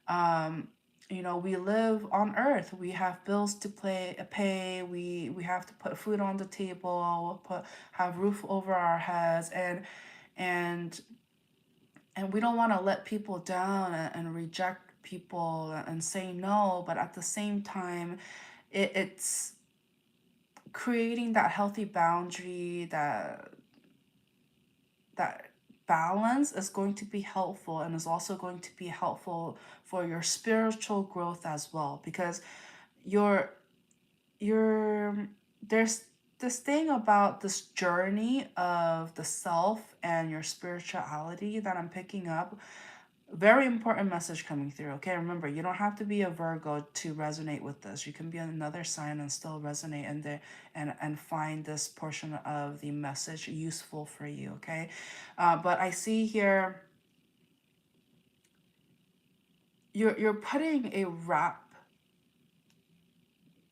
um, you know, we live on earth. We have bills to pay. We have to put food on the table, have roof over our heads, and and we don't want to let people down and reject people and say no, but at the same time it's creating that healthy boundary, that balance is going to be helpful, and is also going to be helpful for your spiritual growth as well, because your your there's this thing about this journey of the self and your spirituality that I'm picking up. Very important message coming through. Okay, remember, you don't have to be a Virgo to resonate with this. You can be another sign and still resonate in there and find this portion of the message useful for you. Okay, but I see here you're putting a wrap.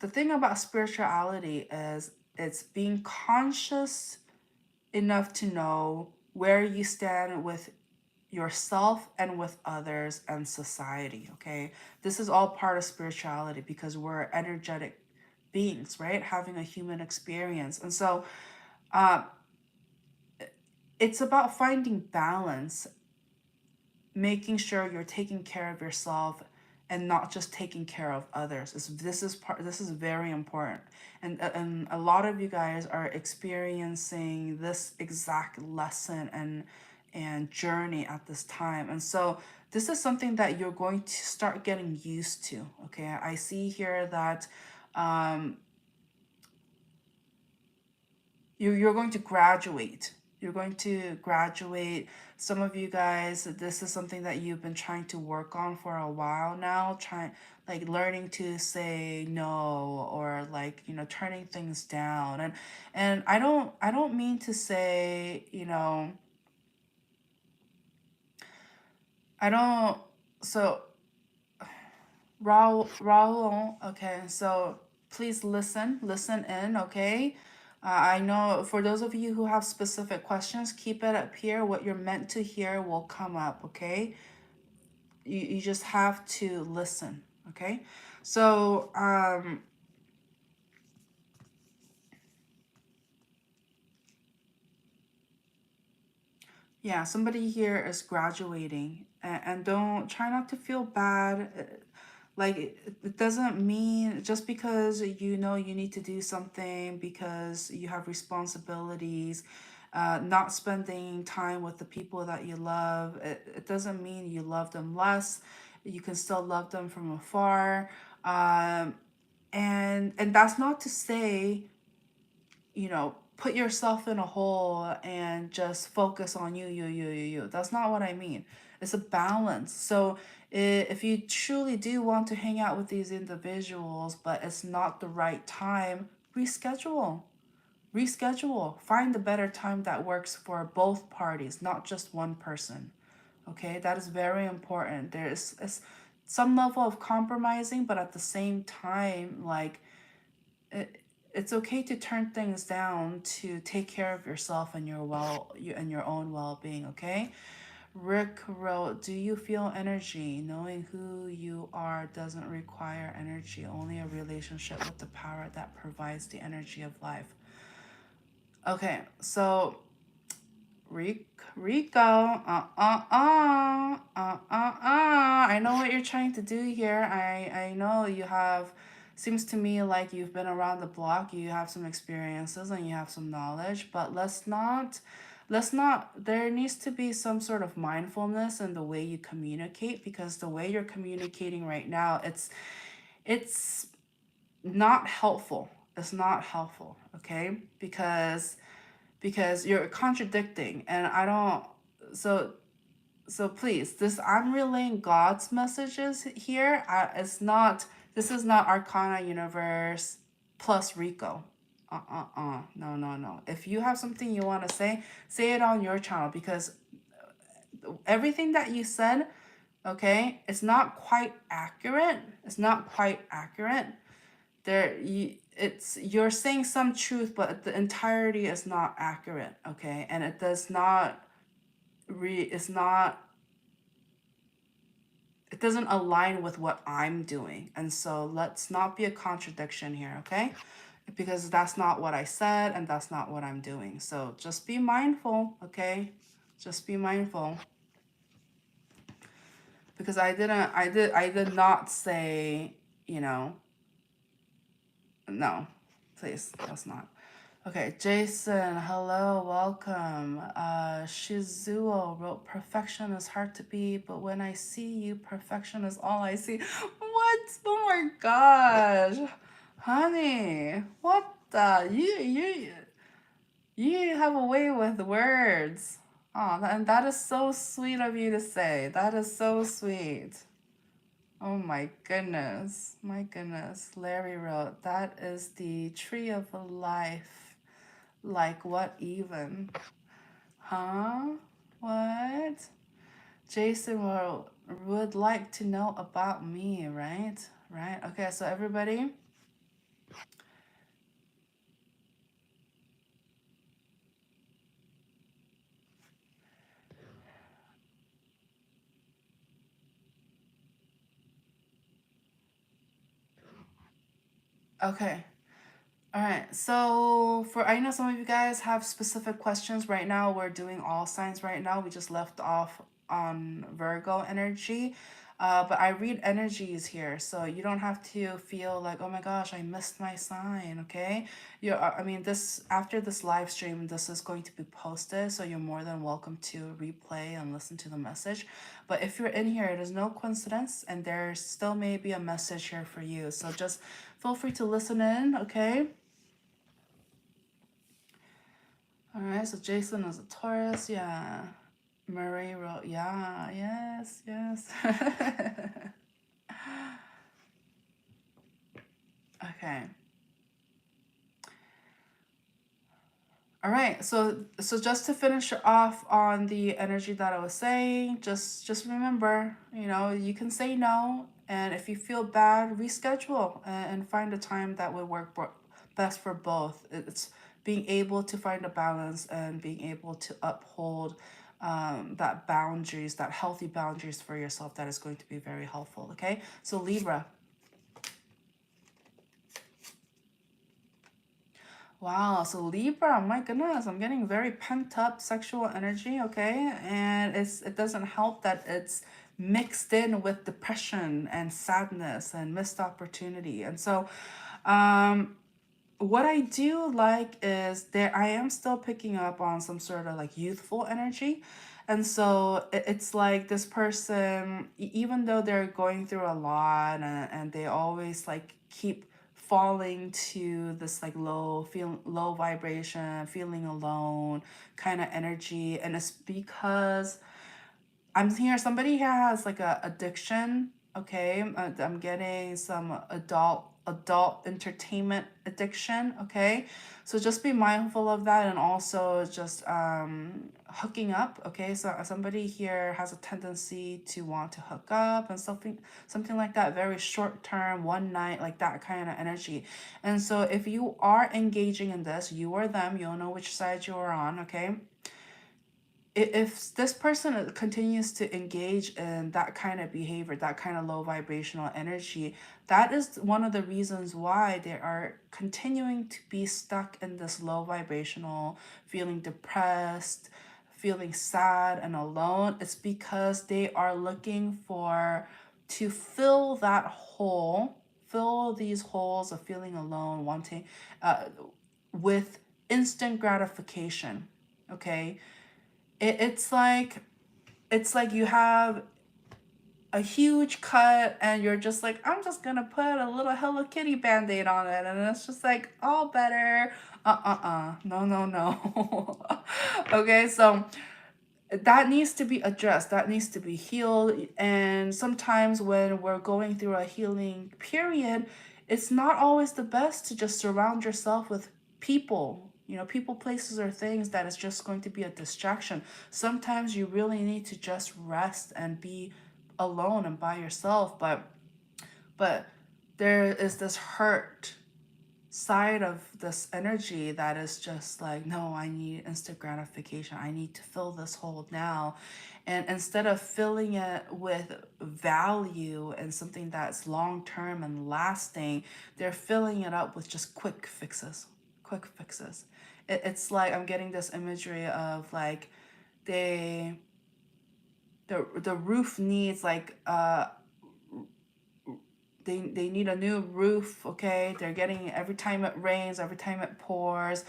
The thing about spirituality is it's being conscious enough to know where you stand with yourself and with others and society. Okay, this is all part of spirituality because we're energetic beings, right, having a human experience. And so it's about finding balance, making sure you're taking care of yourself and not just taking care of others. This is very important, and a lot of you guys are experiencing this exact lesson and journey at this time. And so this is something that you're going to start getting used to. Okay, I see here that um, you're going to graduate. You're going to graduate. Some of you guys, this is something that you've been trying to work on for a while now, trying, like, learning to say no, or like, you know, turning things down. And I don't mean to say, you know, I don't so Raul, okay, so please listen in, okay? I know for those of you who have specific questions, keep it up here. What you're meant to hear will come up, okay? You just have to listen, okay? So, yeah, somebody here is graduating, and don't try not to feel bad. Like it doesn't mean just because you know you need to do something because you have responsibilities, not spending time with the people that you love. It doesn't mean you love them less. You can still love them from afar. And that's not to say, you know, put yourself in a hole and just focus on you. That's not what I mean. It's a balance. So if you truly do want to hang out with these individuals, but it's not the right time, reschedule. Reschedule. Find a better time that works for both parties, not just one person. Okay, that is very important. Is some level of compromising, but at the same time, like, it, it's okay to turn things down to take care of yourself and and your own well-being. Okay, Rick wrote, do you feel energy? Knowing who you are doesn't require energy, only a relationship with the power that provides the energy of life. Okay, so Rico, I know what you're trying to do here. I know you have, seems to me like you've been around the block, you have some experiences and you have some knowledge, but there needs to be some sort of mindfulness in the way you communicate, because the way you're communicating right now, it's not helpful. It's not helpful, okay? Because you're contradicting, and I don't, so please, this, I'm relaying God's messages here. It's not, this is not Arcana Universe plus Rico. No, no, no. If you have something you want to say it on your channel, because everything that you said, okay, it's not quite accurate. It's not quite accurate. You're saying some truth, but the entirety is not accurate, okay? And it does not it's not, it doesn't align with what I'm doing. And so let's not be a contradiction here, okay? Because that's not what I said and that's not what I'm doing. So just be mindful, okay? Just be mindful. Because I did not say, you know, no, please, that's not. Okay, Jason, hello, welcome. Shizuo wrote, perfection is hard to be, but when I see you, perfection is all I see. What? Oh my gosh. Honey, what the? You have a way with words. Oh, and that is so sweet of you to say. That is so sweet. Oh my goodness. My goodness. Larry wrote, that is the tree of life. Like what even? Huh? What? Jason would like to know about me, right? Right? Okay, so everybody. Okay. All right. So I know some of you guys have specific questions right now. We're doing all signs right now. We just left off on Virgo energy. But I read energies here, so you don't have to feel like, oh my gosh, I missed my sign, okay? I mean, this, after this live stream, this is going to be posted, so you're more than welcome to replay and listen to the message. But if you're in here, it is no coincidence, and there still may be a message here for you. So just feel free to listen in, okay? All right, so Jason is a Taurus, yeah. Marie wrote, yeah, yes, yes. Okay. All right, so just to finish off on the energy that I was saying, just remember, you know, you can say no, and if you feel bad, reschedule and find a time that would work best for both. It's being able to find a balance and being able to uphold that boundaries, that healthy boundaries for yourself, that is going to be very helpful. Okay, so Libra. Wow, so Libra, my goodness, I'm getting very pent up sexual energy, okay? And it doesn't help that it's mixed in with depression and sadness and missed opportunity. And so what I do like is there I am still picking up on some sort of like youthful energy. And so it's like this person, even though they're going through a lot, and they always like keep falling to this like low vibration, feeling alone kind of energy. And it's because I'm here, somebody here has like a addiction, okay? I'm getting some adult entertainment addiction, okay? So just be mindful of that, and also just hooking up, okay? So somebody here has a tendency to want to hook up and something like that, very short term, one night, like that kind of energy. And so if you are engaging in this, you or them, you'll know which side you're on, okay? If this person continues to engage in that kind of behavior, that kind of low vibrational energy, that is one of the reasons why they are continuing to be stuck in this low vibrational, feeling depressed, feeling sad and alone, it's because they are looking to fill that hole, fill these holes of feeling alone, wanting, with instant gratification. Okay, it's like you have a huge cut and you're just like, I'm just gonna put a little Hello Kitty band-aid on it, and it's just like all better. No. Okay, so that needs to be addressed, that needs to be healed. And sometimes when we're going through a healing period, it's not always the best to just surround yourself with people, people, places, or things that is just going to be a distraction. Sometimes you really need to just rest and be alone and by yourself. But there is this hurt side of this energy that is just like, no, I need instant gratification, I need to fill this hole now. And instead of filling it with value and something that's long term and lasting, they're filling it up with just quick fixes. It's like I'm getting this imagery of like they the roof needs like they need a new roof. Okay, they're getting, every time it rains, every time it pours,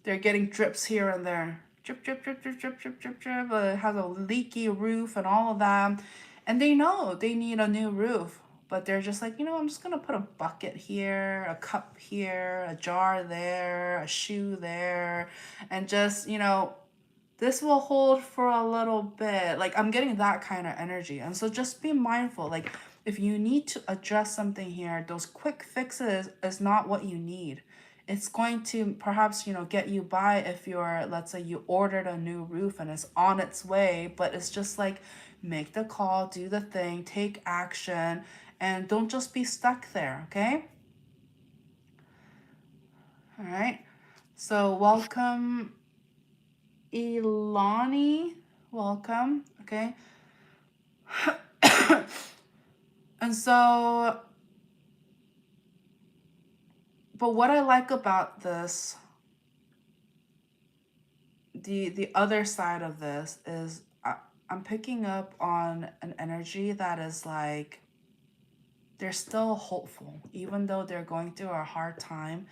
they're getting drips here and there, drip. It has a leaky roof and all of that, and they know they need a new roof, but they're just like, I'm just gonna put a bucket here, a cup here, a jar there, a shoe there, and just, this will hold for a little bit. Like, I'm getting that kind of energy. And so just be mindful. Like, if you need to adjust something here, those quick fixes is not what you need. It's going to perhaps, get you by if you're, let's say you ordered a new roof and it's on its way, but it's just like, make the call, do the thing, take action, and don't just be stuck there, okay? All right. So welcome, Ilani, welcome. Okay. And so, but what I like about this, the other side of this is I'm picking up on an energy that is like, they're still hopeful, even though they're going through a hard time.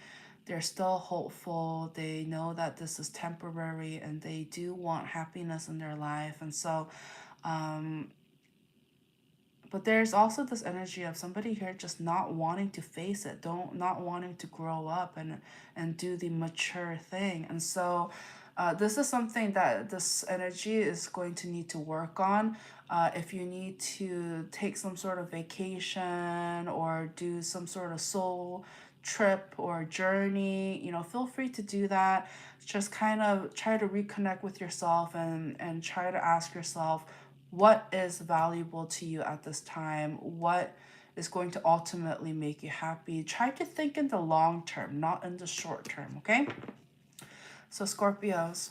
They're still hopeful. They know that this is temporary and they do want happiness in their life. And so, but there's also this energy of somebody here just not wanting to face it, not wanting to grow up and do the mature thing. And so this is something that this energy is going to need to work on. If you need to take some sort of vacation or do some sort of soul trip or journey, feel free to do that. Just kind of try to reconnect with yourself and try to ask yourself, what is valuable to you at this time? What is going to ultimately make you happy? Try to think in the long term, not in the short term, okay? So Scorpios.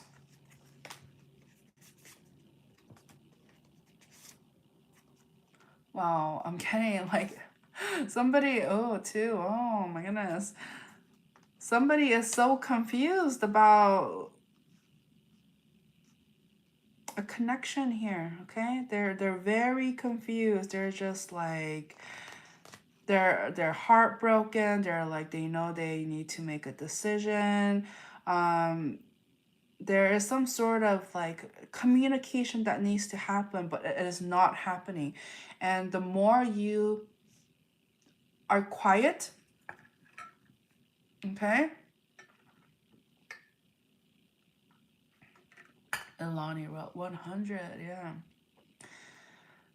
Wow, I'm getting like somebody, oh my goodness. Somebody is so confused about a connection here, okay? They're very confused. They're just like, they're heartbroken. They're like, they know they need to make a decision. There is some sort of like communication that needs to happen, but it is not happening. And the more you are quiet, okay? Ilani wrote 100, yeah.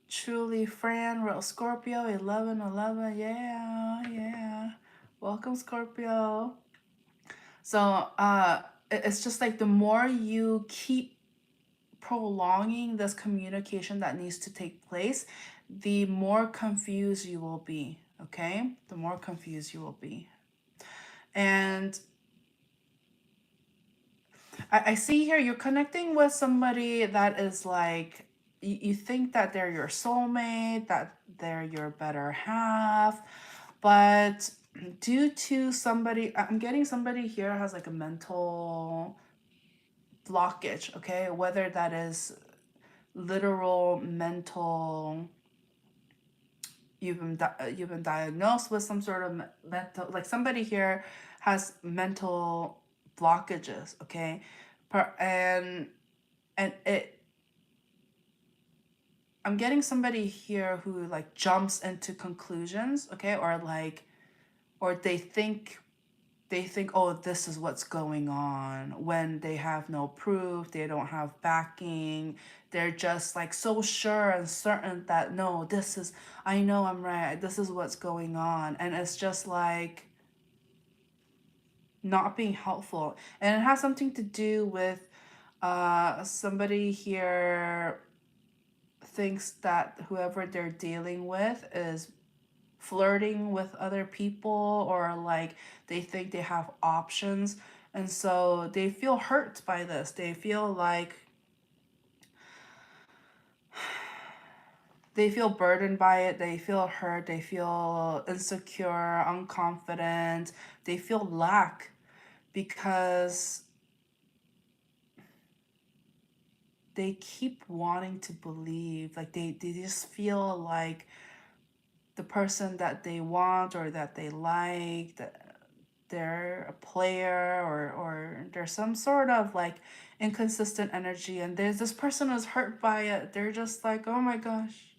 Truly Fran wrote Scorpio 1111, yeah. Welcome, Scorpio. So it's just like the more you keep prolonging this communication that needs to take place, the more confused you will be, okay? The more confused you will be. And I see here you're connecting with somebody that is like, you think that they're your soulmate, that they're your better half, but due to somebody, I'm getting somebody here has like a mental blockage, okay? Whether that is literal mental, you've been diagnosed with some sort of mental, like somebody here has mental blockages, okay? And I'm getting somebody here who like jumps into conclusions, okay? Or they think, oh, this is what's going on, when they have no proof, they don't have backing. They're just like so sure and certain that, no, this is, I know I'm right, this is what's going on. And it's just like not being helpful. And it has something to do with somebody here thinks that whoever they're dealing with is flirting with other people, or like they think they have options, and so they feel hurt by this. They feel like they feel burdened by it, they feel hurt, they feel insecure, unconfident, they feel lack, because they keep wanting to believe, like they just feel like the person that they want or that they like, that they're a player, or there's some sort of like inconsistent energy, and there's this person who's hurt by it. They're just like, oh my gosh,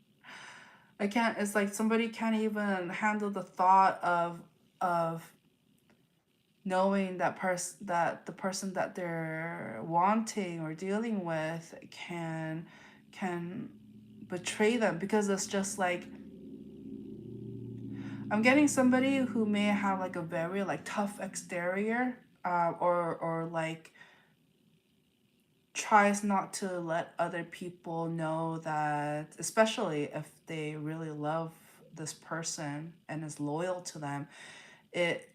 I can't, it's like somebody can't even handle the thought of knowing that the person that they're wanting or dealing with can betray them, because it's just like, I'm getting somebody who may have like a very like tough exterior, or like tries not to let other people know that, especially if they really love this person and is loyal to them, it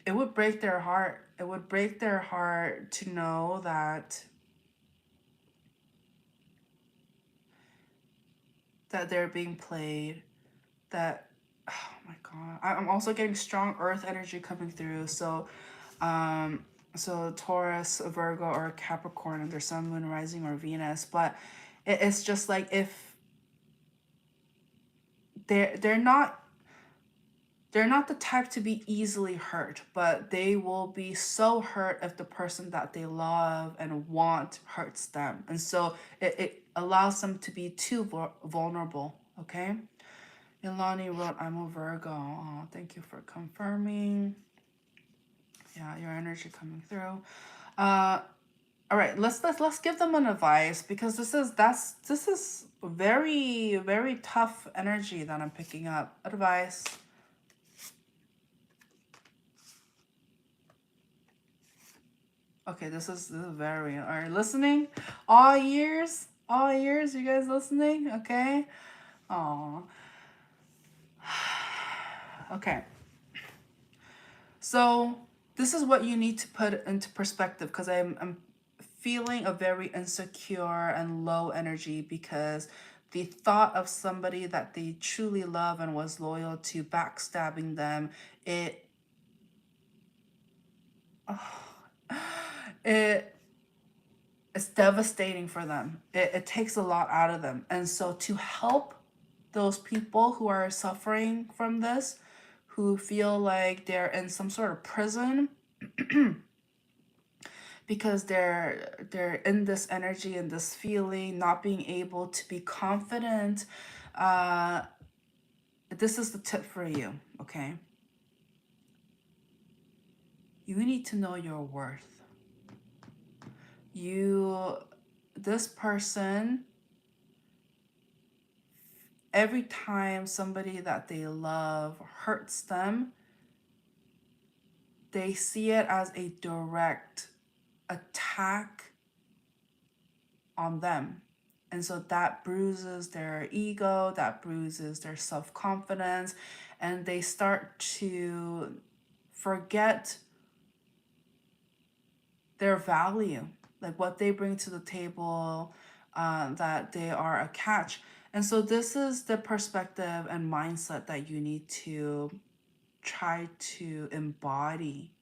it would break their heart. It would break their heart to know that they're being played, that, oh my god. I'm also getting strong earth energy coming through. Um, so Taurus, Virgo, or Capricorn, and their sun, moon, rising, or Venus. But it's just like, if they're not the type to be easily hurt, but they will be so hurt if the person that they love and want hurts them. And so it allows them to be too vulnerable, okay? Ilani wrote, I'm a Virgo. Oh, thank you for confirming. Yeah, your energy coming through. All right, let's give them an advice, because this is very, very tough energy that I'm picking up. Advice. Okay, this is very, all right, listening. All years, you guys listening? Okay. Oh. Okay. So this is what you need to put into perspective, because I'm feeling a very insecure and low energy, because the thought of somebody that they truly love and was loyal to backstabbing them, it's devastating for them. It takes a lot out of them. And so to help those people who are suffering from this, who feel like they're in some sort of prison, because they're in this energy and this feeling, not being able to be confident, this is the tip for you, okay? You need to know your worth. This person, every time somebody that they love hurts them, they see it as a direct attack on them. And so that bruises their ego, that bruises their self-confidence, and they start to forget their value, like what they bring to the table, that they are a catch. And so this is the perspective and mindset that you need to try to embody.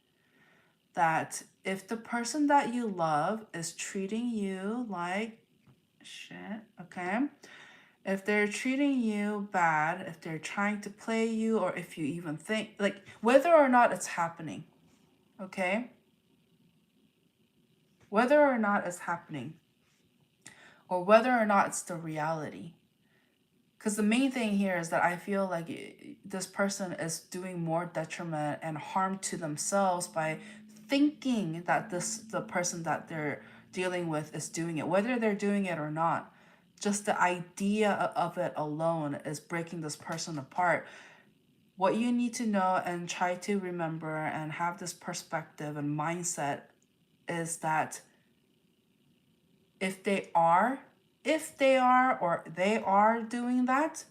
that if the person that you love is treating you like shit, okay? If they're treating you bad, if they're trying to play you, or if you even think, like, whether or not it's happening, okay? Whether or not it's happening, or whether or not it's the reality. Because the main thing here is that I feel like this person is doing more detriment and harm to themselves by thinking that the person that they're dealing with is doing it, whether they're doing it or not. Just the idea of it alone is breaking this person apart. What you need to know and try to remember and have this perspective and mindset is that if they are or they are doing that,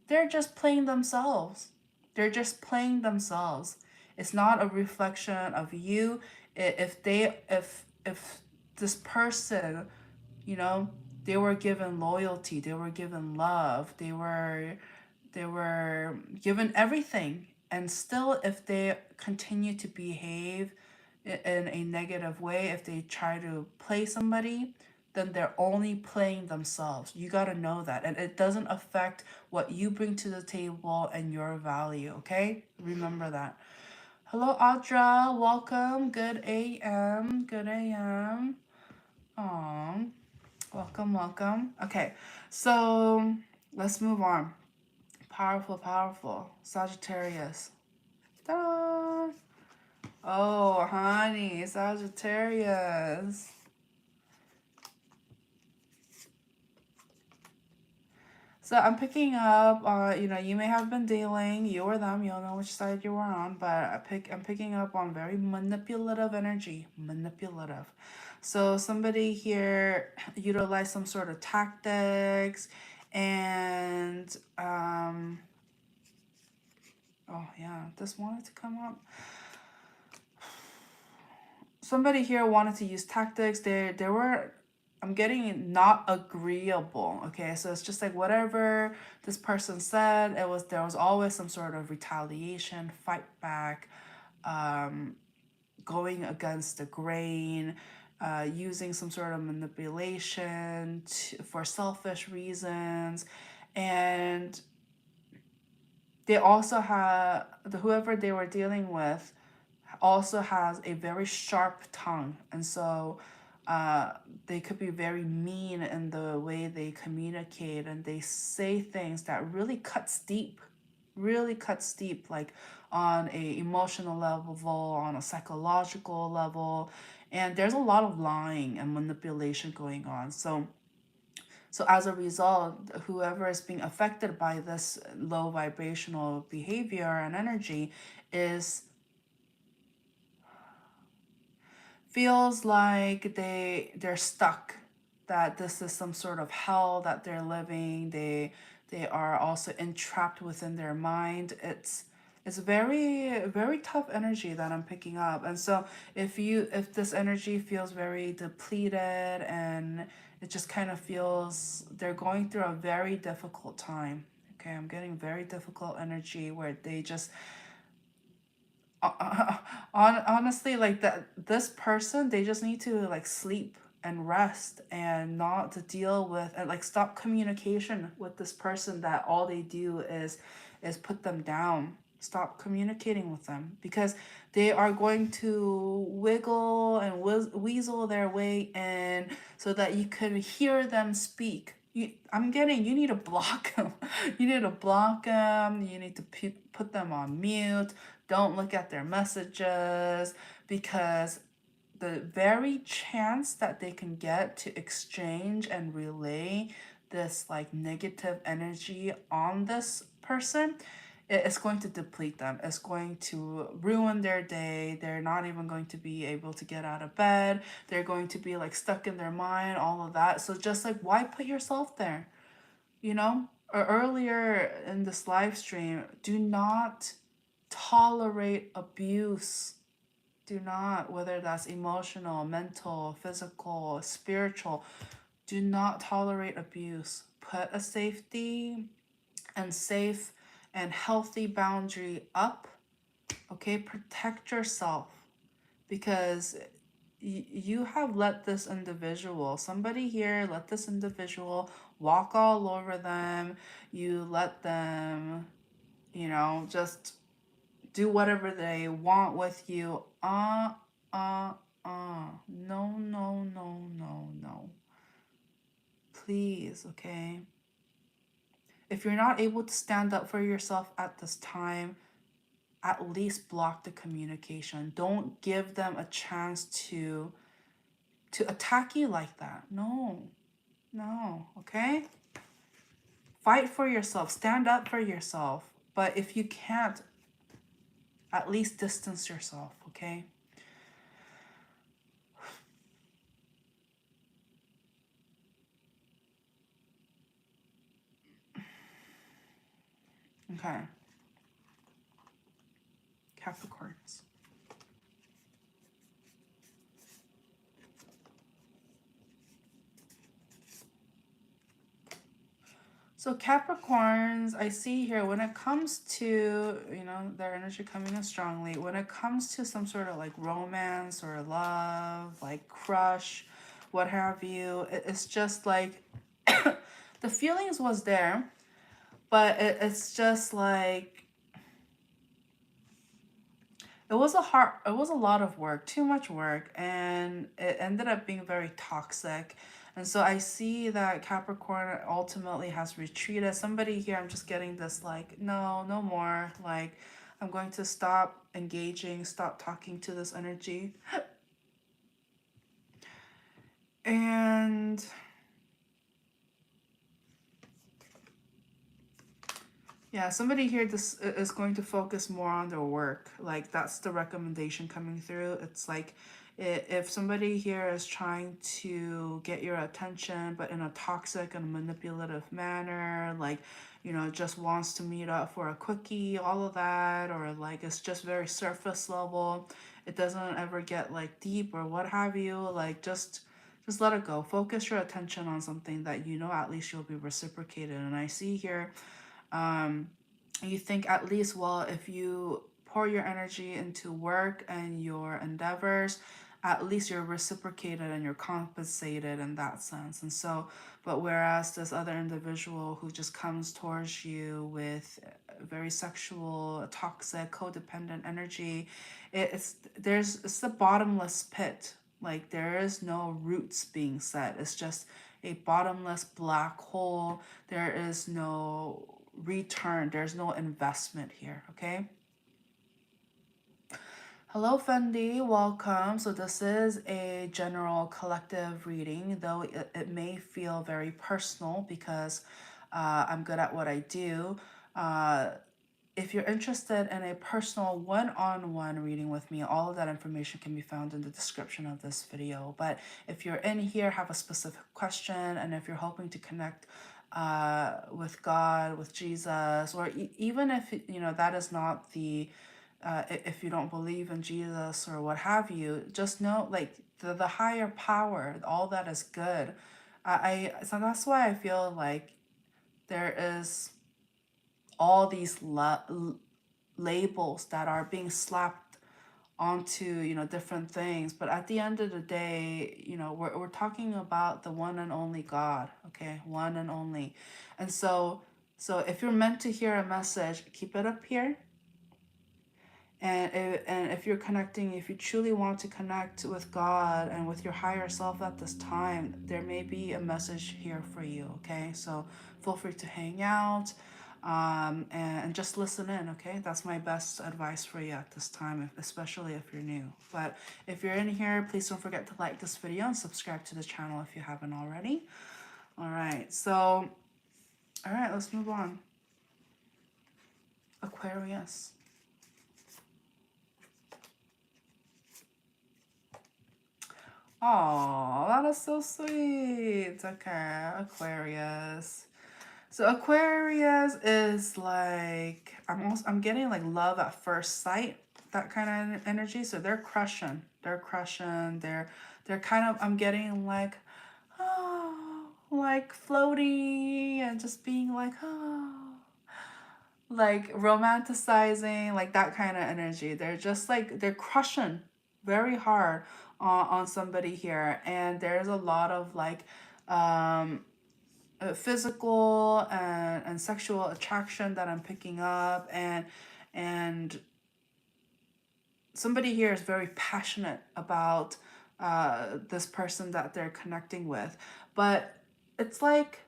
they're just playing themselves. They're just playing themselves. It's not a reflection of you. If this person, you know, they were given loyalty, they were given love, they were given everything, and still if they continue to behave in a negative way, if they try to play somebody, then they're only playing themselves. You got to know that. And it doesn't affect what you bring to the table and your value, okay? Remember that. Hello, Audra. Welcome. Good AM. Good AM. Aw. Welcome, welcome. Okay, so let's move on. Powerful, powerful. Sagittarius. Ta-da! Oh, honey, Sagittarius. So I'm picking up, you may have been dealing, you or them, you'll know which side you were on, but I'm picking up on very manipulative energy, manipulative. So somebody here utilized some sort of tactics and, oh yeah, this wanted to come up. Somebody here wanted to use tactics. They were, I'm getting not agreeable. Okay, so it's just like whatever this person said, there was always some sort of retaliation, fight back, going against the grain, using some sort of manipulation for selfish reasons, and they also had whoever they were dealing with also has a very sharp tongue, and so they could be very mean in the way they communicate, and they say things that really cuts deep, like on a emotional level, on a psychological level, and there's a lot of lying and manipulation going on. So as a result, whoever is being affected by this low vibrational behavior and energy is feels like they're stuck, that this is some sort of hell that they're living. They are also entrapped within their mind. It's very, very tough energy that I'm picking up. And so if this energy feels very depleted, and it just kind of feels they're going through a very difficult time. Okay, I'm getting very difficult energy where they just honestly, like that this person, they just need to like sleep and rest and not to deal with, and like stop communication with this person that all they do is put them down. Stop communicating with them, because they are going to wiggle and weasel their way in so that you could hear them speak. You need to block them. You need to block them. You need to put them on mute. Don't look at their messages, because the very chance that they can get to exchange and relay this like negative energy on this person, it's going to deplete them. It's going to ruin their day. They're not even going to be able to get out of bed. They're going to be like stuck in their mind, all of that. So just like, why put yourself there? Or earlier in this live stream, do not tolerate abuse. Do not, whether that's emotional, mental, physical, spiritual, do not tolerate abuse. Put a safety and safe and healthy boundary up. Okay, protect yourself. because you have let this individual, somebody here let this individual walk all over them. You let them, you know, just do whatever they want with you. Uh, no, no, no, no, no. Please, okay? If you're not able to stand up for yourself at this time, at least block the communication. Don't give them a chance to attack you like that. No. No, okay? Fight for yourself. Stand up for yourself. But if you can't, at least distance yourself, okay? Okay. Capricorns. So Capricorns, I see here, when it comes to, you know, their energy coming in strongly, when it comes to some sort of like romance or love, like crush, what have you, it's just like the feelings was there, but it's just like it was a lot of work, too much work, and it ended up being very toxic. And so I see that Capricorn ultimately has retreated. Somebody here, I'm just getting this like, no, no more. Like, I'm going to stop engaging, stop talking to this energy. And yeah, somebody here this is going to focus more on their work. Like that's the recommendation coming through. It's like if somebody here is trying to get your attention, but in a toxic and manipulative manner, like, you know, just wants to meet up for a quickie, all of that, or like it's just very surface level. It doesn't ever get like deep or what have you. Like just let it go. Focus your attention on something that you know at least you'll be reciprocated. And I see here um, you think at least, well, if you pour your energy into work and your endeavors, at least you're reciprocated and you're compensated in that sense. And so, but whereas this other individual who just comes towards you with very sexual, toxic, codependent energy, it's the bottomless pit. Like there is no roots being set. It's just a bottomless black hole. There is no return. There's no investment here, okay? Hello, Fendi. Welcome. So this is a general collective reading, though it may feel very personal because I'm good at what I do. If you're interested in a personal one-on-one reading with me, all of that information can be found in the description of this video. But if you're in here, have a specific question, and if you're hoping to connect with God, with Jesus, or even if, you know, that is not the, if you don't believe in Jesus or what have you, just know, like, the higher power, all that is good. So that's why I feel like there is all these labels that are being slapped onto, you know, different things, but at the end of the day, you know, we're talking about the one and only God, okay? One and only. And so if you're meant to hear a message, keep it up here. And if you're connecting, if you truly want to connect with God and with your higher self at this time, there may be a message here for you, okay? So feel free to hang out and just listen in, okay? That's my best advice for you at this time, especially if you're new. But if you're in here, please don't forget to like this video and subscribe to the channel if you haven't already. All right, let's move on. Aquarius. Oh, that is so sweet. Okay, Aquarius. So Aquarius is like I'm getting like love at first sight, that kind of energy. So they're crushing. They're crushing. They're kind of I'm getting like like floaty and just being like like romanticizing, like that kind of energy. They're just like they're crushing. very hard on somebody here, and there's a lot of like physical and sexual attraction that I'm picking up, and somebody here is very passionate about this person that they're connecting with, but it's like,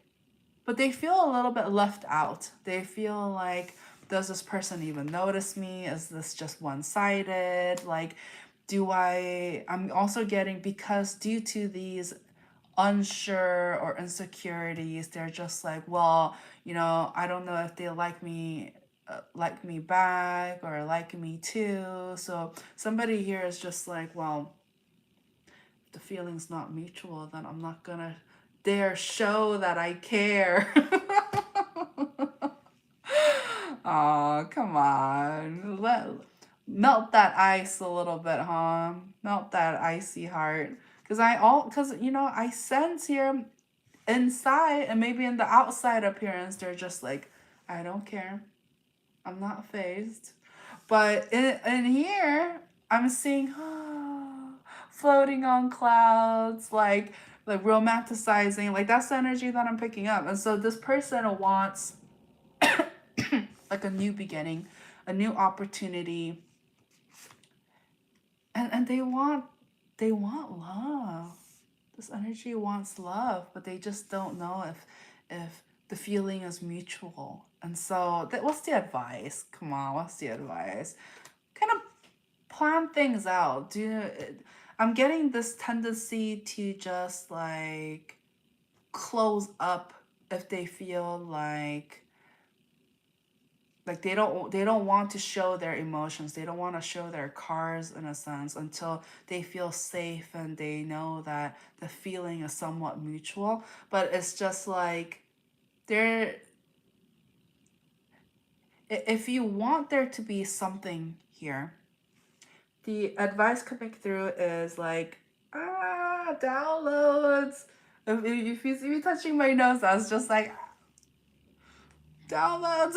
but they feel a little bit left out. They feel like, does this person even notice me? Is this just one-sided? Like, I'm also getting, because due to these unsure or insecurities, they're just like, well, I don't know if they like me back or like me too. So somebody here is just like, well, if the feeling's not mutual, then I'm not gonna dare show that I care. Oh, come on. Melt that ice a little bit, huh? Melt that icy heart. Cause I sense here inside and maybe in the outside appearance, they're just like, I don't care. I'm not phased. But in here, I'm seeing floating on clouds, like romanticizing, like that's the energy that I'm picking up. And so this person wants like a new beginning, a new opportunity, and they want love. This energy wants love, but they just don't know if the feeling is mutual. And so what's the advice? Come on, what's the advice? Kind of plan things out. I'm getting this tendency to just like close up if they feel like they don't want to show their emotions. They don't want to show their cards in a sense until they feel safe and they know that the feeling is somewhat mutual. But it's just like, there if you want there to be something here, the advice coming through is like, downloads. If you see me touching my nose, I was just like, downloads.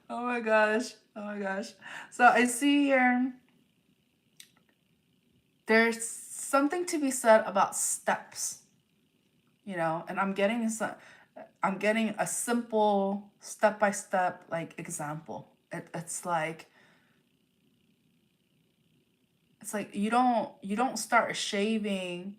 Oh my gosh. Oh my gosh. So I see here there's something to be said about steps, and I'm getting a simple step by step like example. It's like you don't start shaving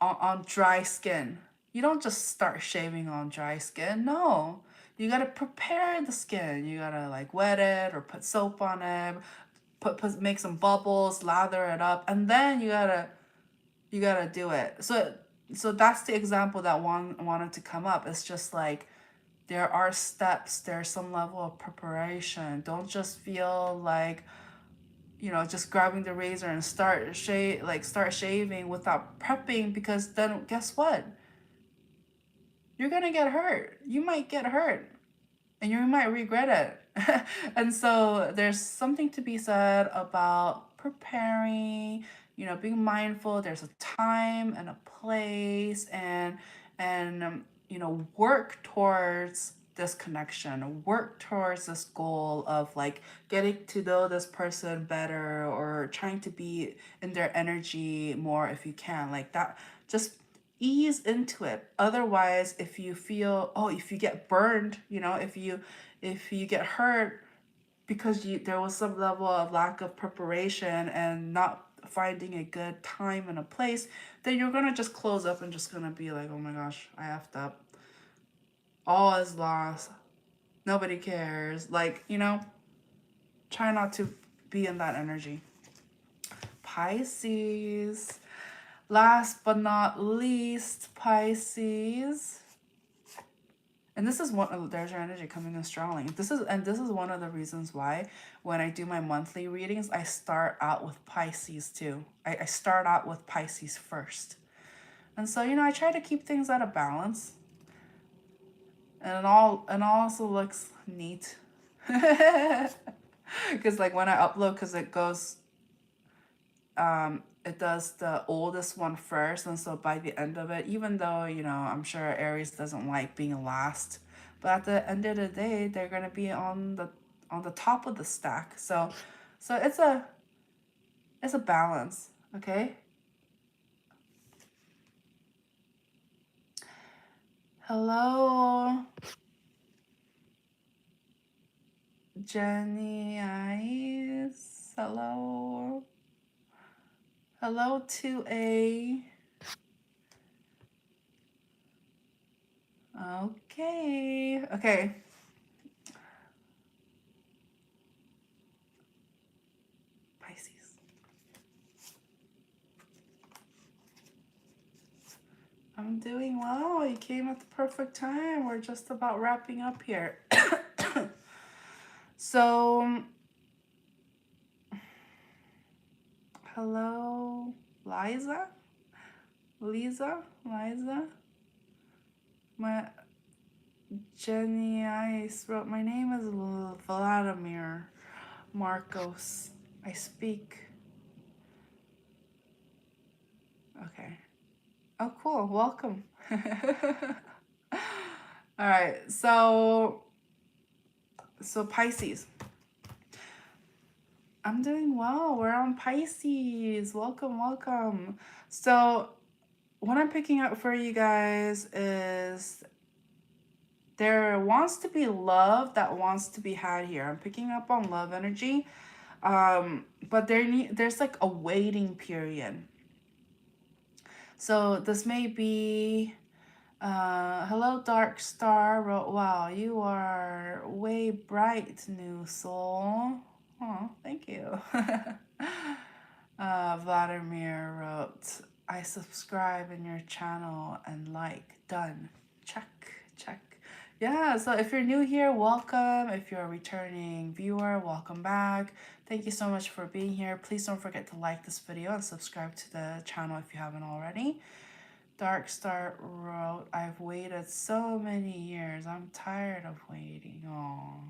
on dry skin. You don't just start shaving on dry skin. No. You gotta prepare the skin. You gotta like wet it or put soap on it, make some bubbles, lather it up, and then you gotta do it. So that's the example that wanted to come up. It's just like, there are steps, there's some level of preparation. Don't just feel like, just grabbing the razor and start shaving without prepping, because then guess what? You're gonna get hurt. You might get hurt and you might regret it. And so there's something to be said about preparing, being mindful. There's a time and a place, and work towards this connection, work towards this goal of like getting to know this person better, or trying to be in their energy more if you can, like that. Just ease into it. Otherwise, if you get burned, if you get hurt because there was some level of lack of preparation and not finding a good time and a place, then you're gonna just close up and just gonna be like, oh my gosh, I effed up. All is lost. Nobody cares. Like, try not to be in that energy. Pisces. Last but not least, Pisces. And this is there's your energy coming in strongly. This is one of the reasons why when I do my monthly readings, I start out with Pisces too. I start out with Pisces first. And so, I try to keep things at a balance. And it also looks neat. Because like when I upload, because it goes, it does the oldest one first, and so by the end of it, even though I'm sure Aries doesn't like being last, but at the end of the day, they're gonna be on the top of the stack. So it's a balance, okay? Hello, Jenny Eyes. Hello. Hello, 2A. Okay. Okay. Pisces. I'm doing well. You came at the perfect time. We're just about wrapping up here. So, hello, Liza? Liza? My Jenny Ice wrote, my name is Vladimir Marcos. I speak. Okay. Oh, cool. Welcome. All right. So Pisces. I'm doing well. We're on Pisces. Welcome, welcome. So what I'm picking up for you guys is there wants to be love that wants to be had here. I'm picking up on love energy. But there's like a waiting period. So this may be hello Dark Star wrote, wow, you are way bright, new soul. Oh, thank you. Vladimir wrote, I subscribe in your channel and like, done. Check. Yeah, so if you're new here, welcome. If you're a returning viewer, welcome back. Thank you so much for being here. Please don't forget to like this video and subscribe to the channel if you haven't already. Dark Star wrote, I've waited so many years. I'm tired of waiting. Oh.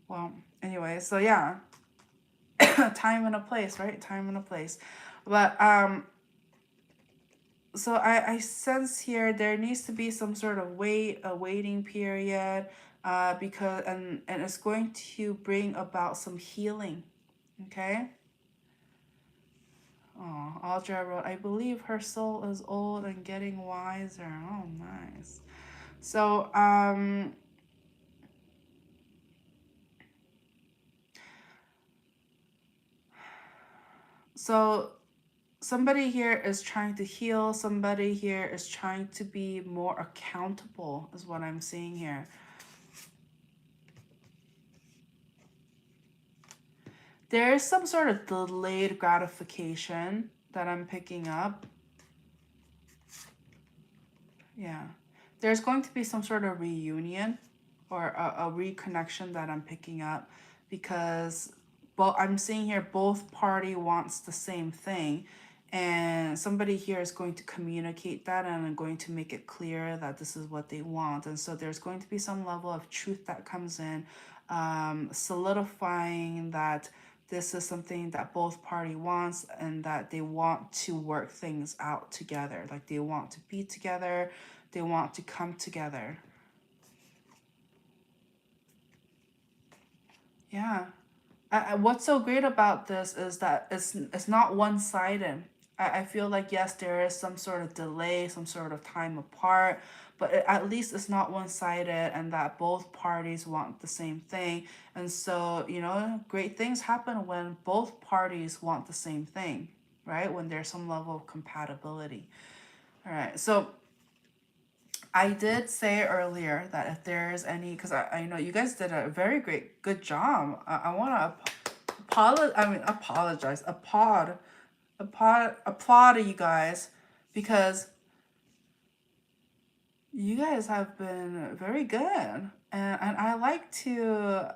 Well, anyway, so yeah. Time and a place, right? Time and a place. But so I sense here there needs to be some sort of a waiting period, because and it's going to bring about some healing. Okay. Oh, Audra wrote, I believe her soul is old and getting wiser. Oh, nice. So so somebody here is trying to heal. Somebody here is trying to be more accountable, is what I'm seeing here. There is some sort of delayed gratification that I'm picking up. Yeah. There's going to be some sort of reunion or a reconnection that I'm picking up, because I'm seeing here both party wants the same thing, and somebody here is going to communicate that and I'm going to make it clear that this is what they want. And so there's going to be some level of truth that comes in, solidifying that this is something that both party wants and that they want to work things out together. Like they want to be together, they want to come together. Yeah. What's so great about this is that it's not one-sided. I feel like, yes, there is some sort of delay, some sort of time apart, but at least it's not one-sided, and that both parties want the same thing. And so, you know, great things happen when both parties want the same thing, right? When there's some level of compatibility. All right, so I did say earlier that if there's any, because I know you guys did a very good job. I want to applaud you guys, because you guys have been very good, and I like to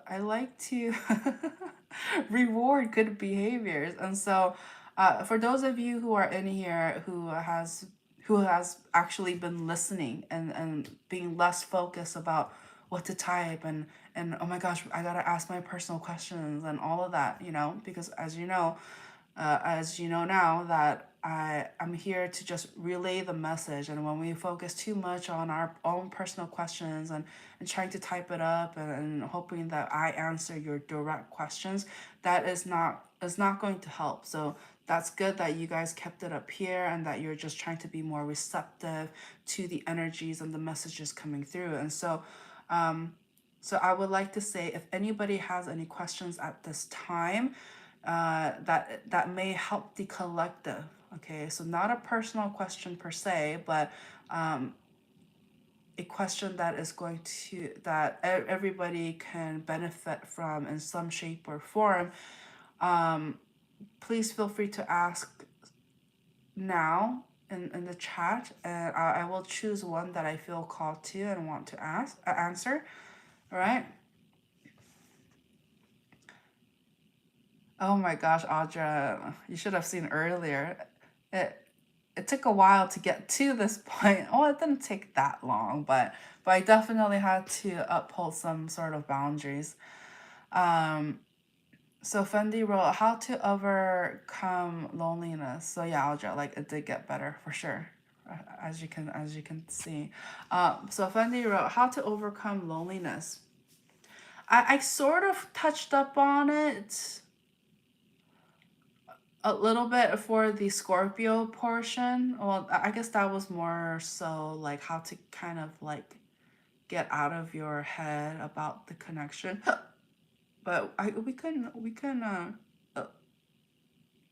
reward good behaviors. And so for those of you who are in here who has actually been listening and being less focused about what to type and oh my gosh, I gotta ask my personal questions and all of that, you know, because as you know now that I'm here to just relay the message. And when we focus too much on our own personal questions and trying to type it up and hoping that I answer your direct questions, that is not going to help. So that's good that you guys kept it up here and that you're just trying to be more receptive to the energies and the messages coming through. And so I would like to say, if anybody has any questions at this time, that may help the collective. Okay, so not a personal question per se, but a question that is going to that everybody can benefit from in some shape or form. Please feel free to ask now in the chat, and I will choose one that I feel called to and want to answer. All right. Oh my gosh, Audra, you should have seen earlier. It took a while to get to this point. Oh, it didn't take that long, but I definitely had to uphold some sort of boundaries. So Fendi wrote, how to overcome loneliness. So yeah, Audra, like it did get better for sure, as you can see. So Fendi wrote, how to overcome loneliness. I sort of touched up on it a little bit for the Scorpio portion. Well, I guess that was more so like how to kind of like get out of your head about the connection. But we can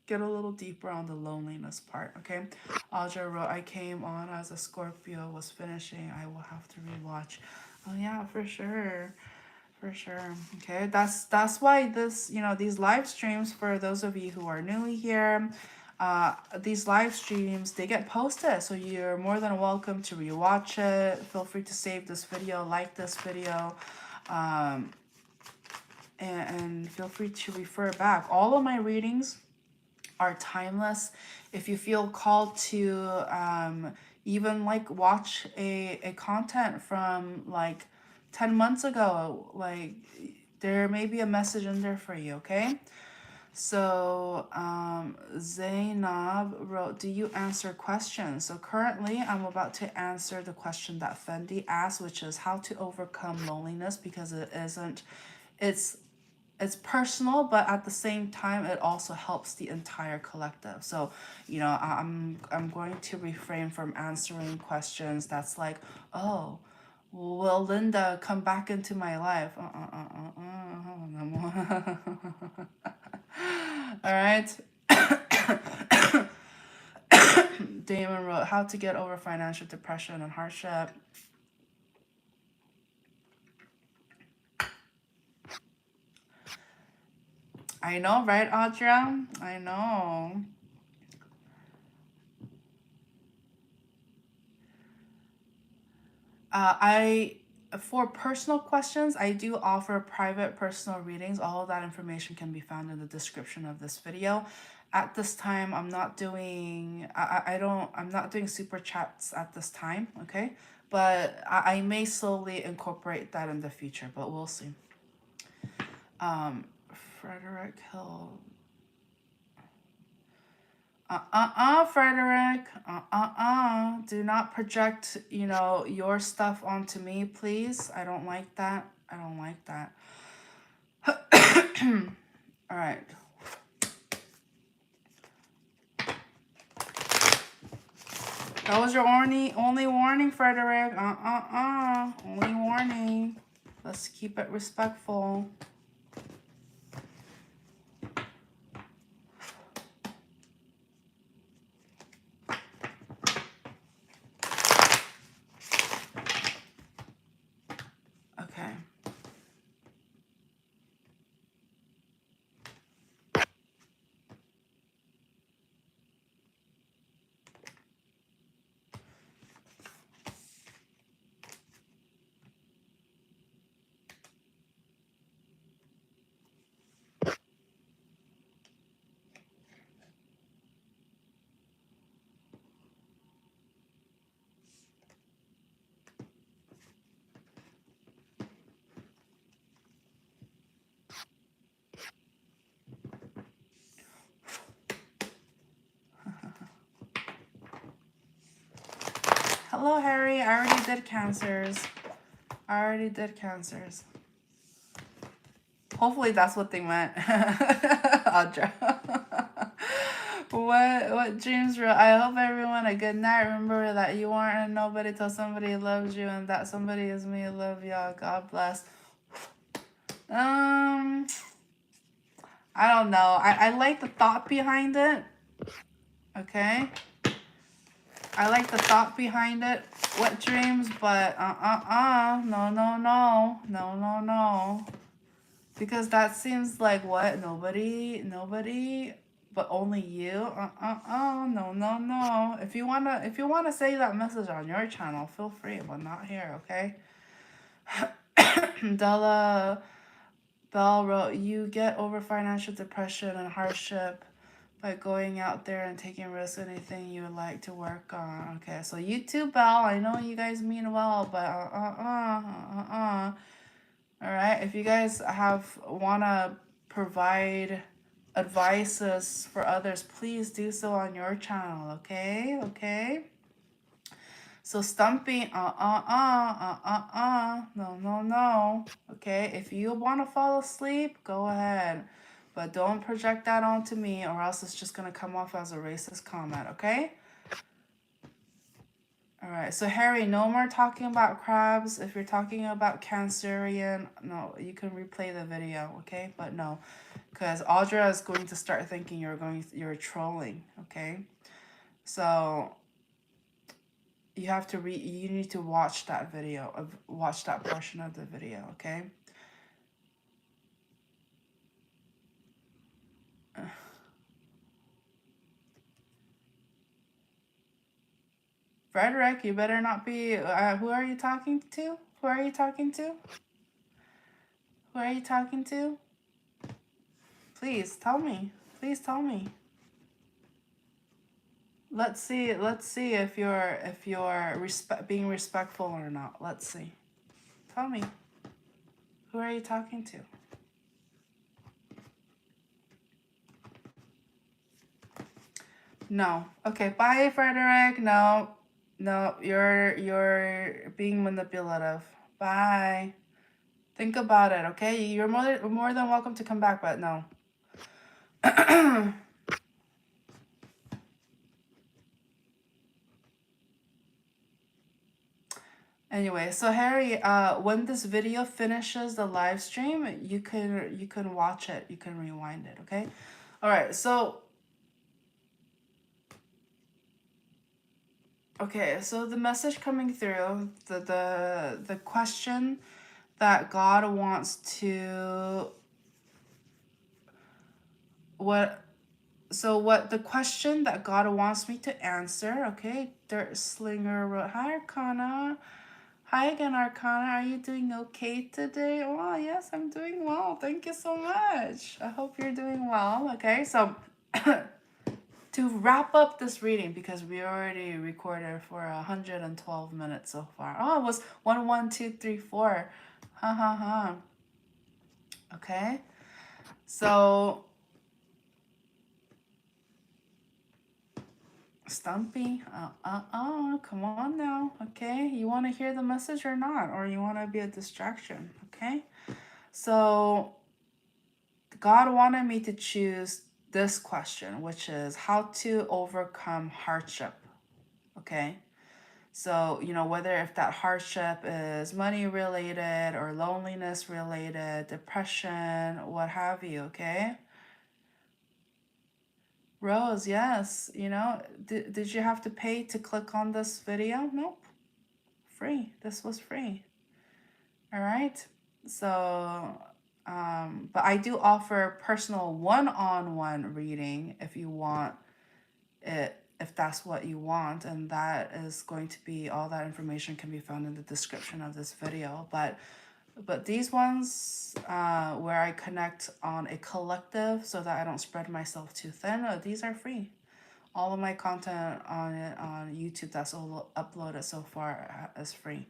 get a little deeper on the loneliness part, okay? Audra wrote, I came on as a Scorpio was finishing. I will have to rewatch. Oh yeah, for sure. For sure. Okay, that's why this, these live streams, for those of you who are newly here, these live streams, they get posted, so you're more than welcome to rewatch it. Feel free to save this video, like this video, and feel free to refer back. All of my readings are timeless. If you feel called to even like watch a content from like 10 months ago, like there may be a message in there for you, okay? So Zainab wrote, do you answer questions? So currently I'm about to answer the question that Fendi asked, which is how to overcome loneliness, because it's personal, but at the same time it also helps the entire collective. So I'm going to refrain from answering questions that's like, oh, will Linda come back into my life? All right. Damon wrote, how to get over financial depression and hardship. I know, right, Audra? I know. For personal questions, I do offer private personal readings. All of that information can be found in the description of this video. At this time, I'm not doing super chats at this time, okay? But I may slowly incorporate that in the future, but we'll see. Frederick Hill. Frederick. Do not project, your stuff onto me, please. I don't like that. I don't like that. All right. That was your only warning, Frederick. Only warning. Let's keep it respectful. Okay. Hello, Harry. I already did Cancers. Hopefully that's what they meant. Audra. What dreams real? I hope everyone a good night. Remember that you aren't a nobody till somebody loves you, and that somebody is me. Love y'all. God bless. I don't know. I like the thought behind it. Okay. I like the thought behind it. What dreams? But no. Because that seems like what? Nobody, but only you. No. If you wanna say that message on your channel, feel free, but not here, okay? Della Bell wrote, you get over financial depression and hardship by going out there and taking risks, anything you would like to work on. Okay, so you too, Belle. I know you guys mean well, but All right, if you guys wanna provide advices for others, please do so on your channel, okay? So Stumpy, no. Okay, if you want to fall asleep, go ahead. But don't project that onto me, or else it's just going to come off as a racist comment, okay? All right, so Harry, no more talking about crabs. If you're talking about Cancerian, no, you can replay the video, okay? But no, because Audra is going to start thinking you're trolling, okay? So you need to watch that video, watch that portion of the video, okay? Frederick, you better not be, who are you talking to? Who are you talking to? Please tell me. Let's see if you're being respectful or not. Let's see. Tell me. Who are you talking to? No. Okay, bye, Frederick. No, you're being manipulative. Bye. Think about it, okay? You're more than welcome to come back, but no. Anyway, so Harry, when this video finishes the live stream, you can watch it. You can rewind it, okay? All right, so okay, so the message coming through, the question that God wants to what the question that God wants me to answer, okay? Dirt Slinger wrote, hi Arcana. Hi again, Arcana. Are you doing okay today? Oh, yes, I'm doing well. Thank you so much. I hope you're doing well. Okay, so to wrap up this reading, because we already recorded for 112 minutes so far. Oh, it was 1, 1, 2, 3, 4. Okay, so Stumpy, come on now, okay? You want to hear the message or not? Or you want to be a distraction, okay? So God wanted me to choose this question, which is how to overcome hardship, okay? So, whether if that hardship is money related or loneliness related, depression, what have you, okay? Rose, yes, did you have to pay to click on this video? Nope. Free. This was free. All right. So, but I do offer personal one-on-one reading if you want it, if that's what you want, and that is going to be, all that information can be found in the description of this video. But these ones where I connect on a collective so that I don't spread myself too thin, these are free. All of my content on YouTube that's all uploaded so far is free.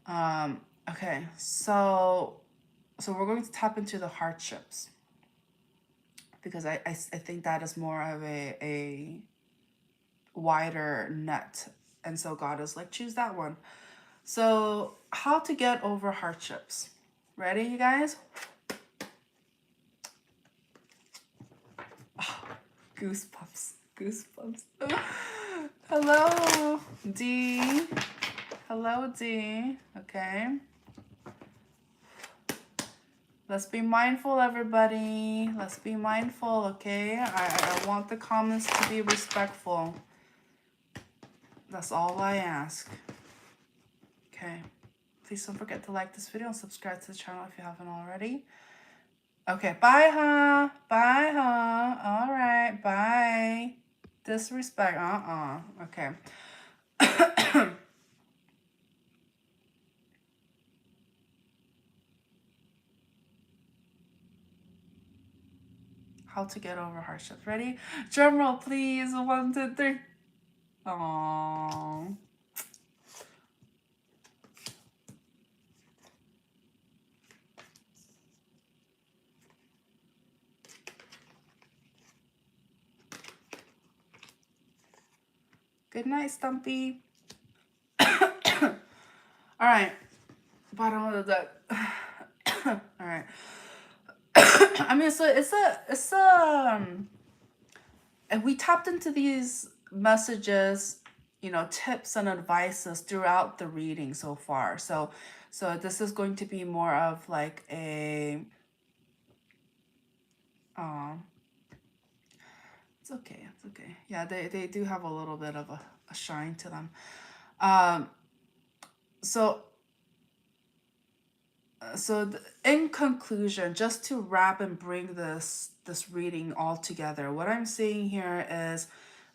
Okay, so we're going to tap into the hardships, because I think that is more of a wider net And so God is like, choose that one. So how to get over hardships. Ready, you guys? Oh, goosebumps. Goosebumps. Hello, D. Hello, D. Okay. Let's be mindful, everybody. Let's be mindful, okay? I want the comments to be respectful. That's all I ask. Okay. Please don't forget to like this video and subscribe to the channel if you haven't already. Okay, bye, huh? Bye, huh? All right, bye. Disrespect, okay. How to get over hardships. Ready? Drum roll, please. 1, 2, 3. Aww. Good night, Stumpy. All right. Bottom of the deck. All right. I mean, so and we tapped into these messages, you know, tips and advices throughout the reading so far. So this is going to be more of like a, it's okay. It's okay. Yeah, they do have a little bit of a shine to them. So in conclusion, just to wrap and bring this reading all together, what I'm saying here is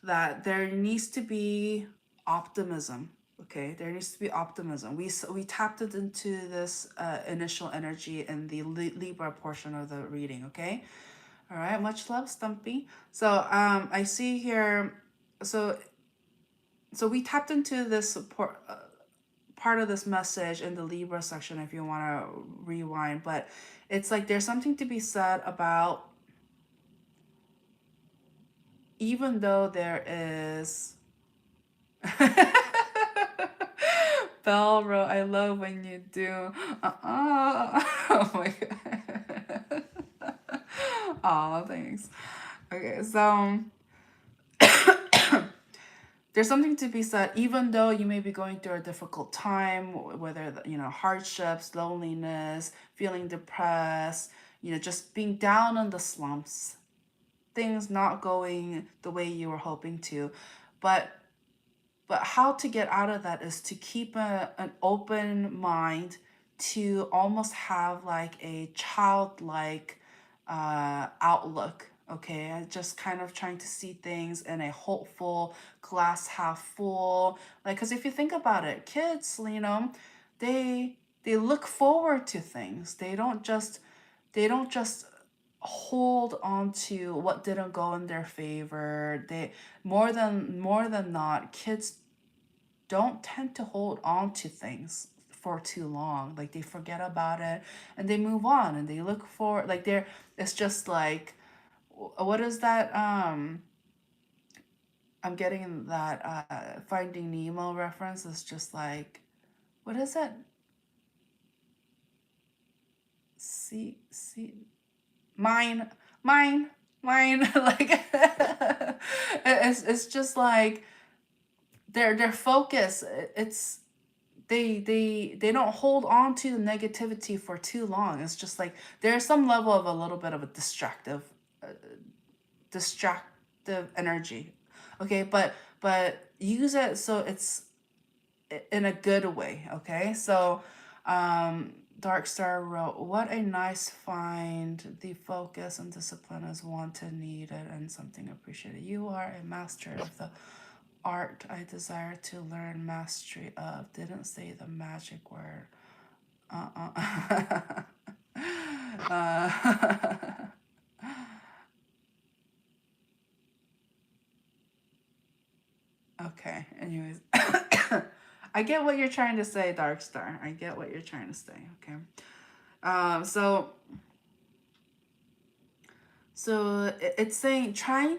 that there needs to be optimism. Okay, there needs to be optimism. We tapped it into this initial energy in the Libra portion of the reading. Okay, all right. Much love, Stumpy. So I see here. So we tapped into this support. Part of this message in the Libra section if you want to rewind, but it's like there's something to be said about, even though there is Belro, I love when you do oh my god. Oh, thanks. Okay, so there's something to be said, even though you may be going through a difficult time, whether, you know, hardships, loneliness, feeling depressed, you know, just being down in the slumps, things not going the way you were hoping to. But how to get out of that is to keep an open mind, to almost have like a childlike outlook. Okay, just kind of trying to see things in a hopeful, glass half full. Like, because if you think about it, kids, you know, they look forward to things. They don't just hold on to what didn't go in their favor. They more than not, kids don't tend to hold on to things for too long. Like, they forget about it and they move on and they look for, like, they're, it's just like, what is that? I'm getting that Finding Nemo reference. It's just like, what is it? See, mine. Like, it's just like their focus. It's they don't hold on to the negativity for too long. It's just like there's some level of a little bit of a distractive energy. Okay, but use it so it's in a good way. Okay, so Dark Star wrote, what a nice find. The focus and discipline is wanted, needed, and something appreciated. You are a master of the art I desire to learn mastery of. Didn't say the magic word. Okay, anyways. I get what you're trying to say, Dark Star. I get what you're trying to say, okay? So it's saying try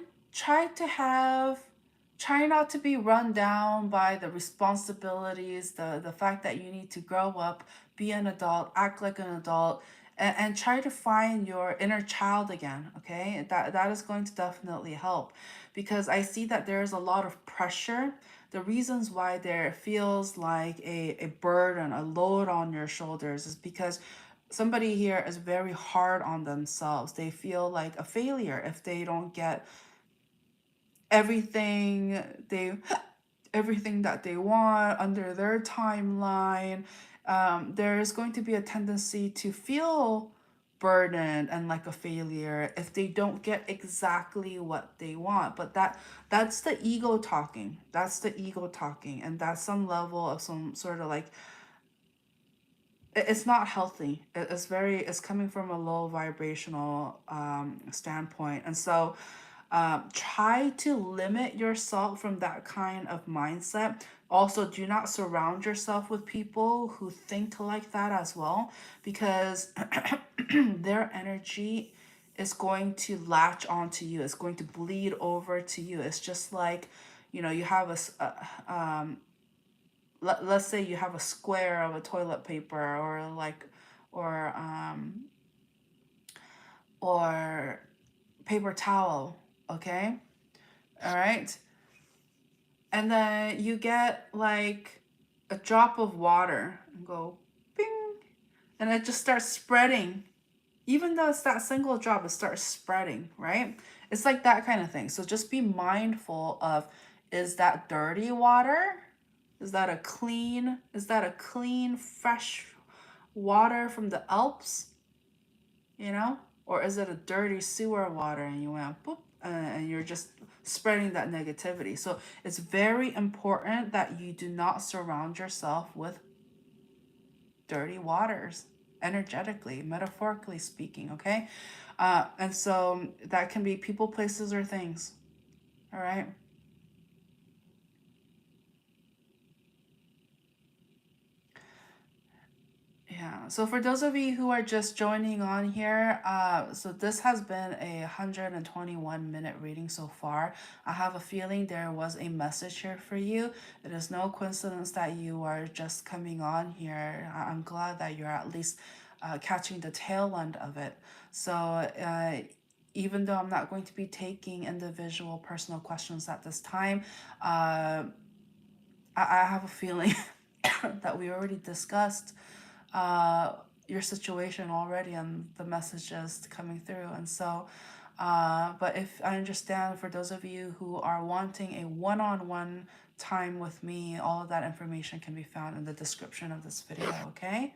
try not to be run down by the responsibilities, the fact that you need to grow up, be an adult, act like an adult, and try to find your inner child again. Okay, that is going to definitely help, because I see that there's a lot of pressure. The reasons why there feels like a burden, a load on your shoulders, is because somebody here is very hard on themselves. They feel like a failure if they don't get everything they everything that they want under their timeline. There is going to be a tendency to feel burdened and like a failure if they don't get exactly what they want. But that's the ego talking. That's the ego talking, and that's some level of some sort of like, it's not healthy. It's coming from a low vibrational standpoint. And so try to limit yourself from that kind of mindset. Also, do not surround yourself with people who think like that as well, because their energy is going to latch onto you. It's going to bleed over to you. It's just like, you have let's say you have a square of a toilet paper, or like, or or paper towel. Okay, all right. And then you get like a drop of water and go bing, and it just starts spreading. Even though it's that single drop, it starts spreading, right? It's like that kind of thing. So just be mindful of, is that dirty water? Is that a clean, fresh water from the Alps, Or is it a dirty sewer water and you went boop, and you're just spreading that negativity? So it's very important that you do not surround yourself with dirty waters, energetically, metaphorically speaking, okay? And so that can be people, places, or things, all right? Yeah, so for those of you who are just joining on here, so this has been a 121-minute reading so far. I have a feeling there was a message here for you. It is no coincidence that you are just coming on here. I'm glad that you're at least catching the tail end of it. So even though I'm not going to be taking individual personal questions at this time, I have a feeling that we already discussed your situation already and the messages coming through. And so, but if I understand, for those of you who are wanting a one-on-one time with me, all of that information can be found in the description of this video, okay?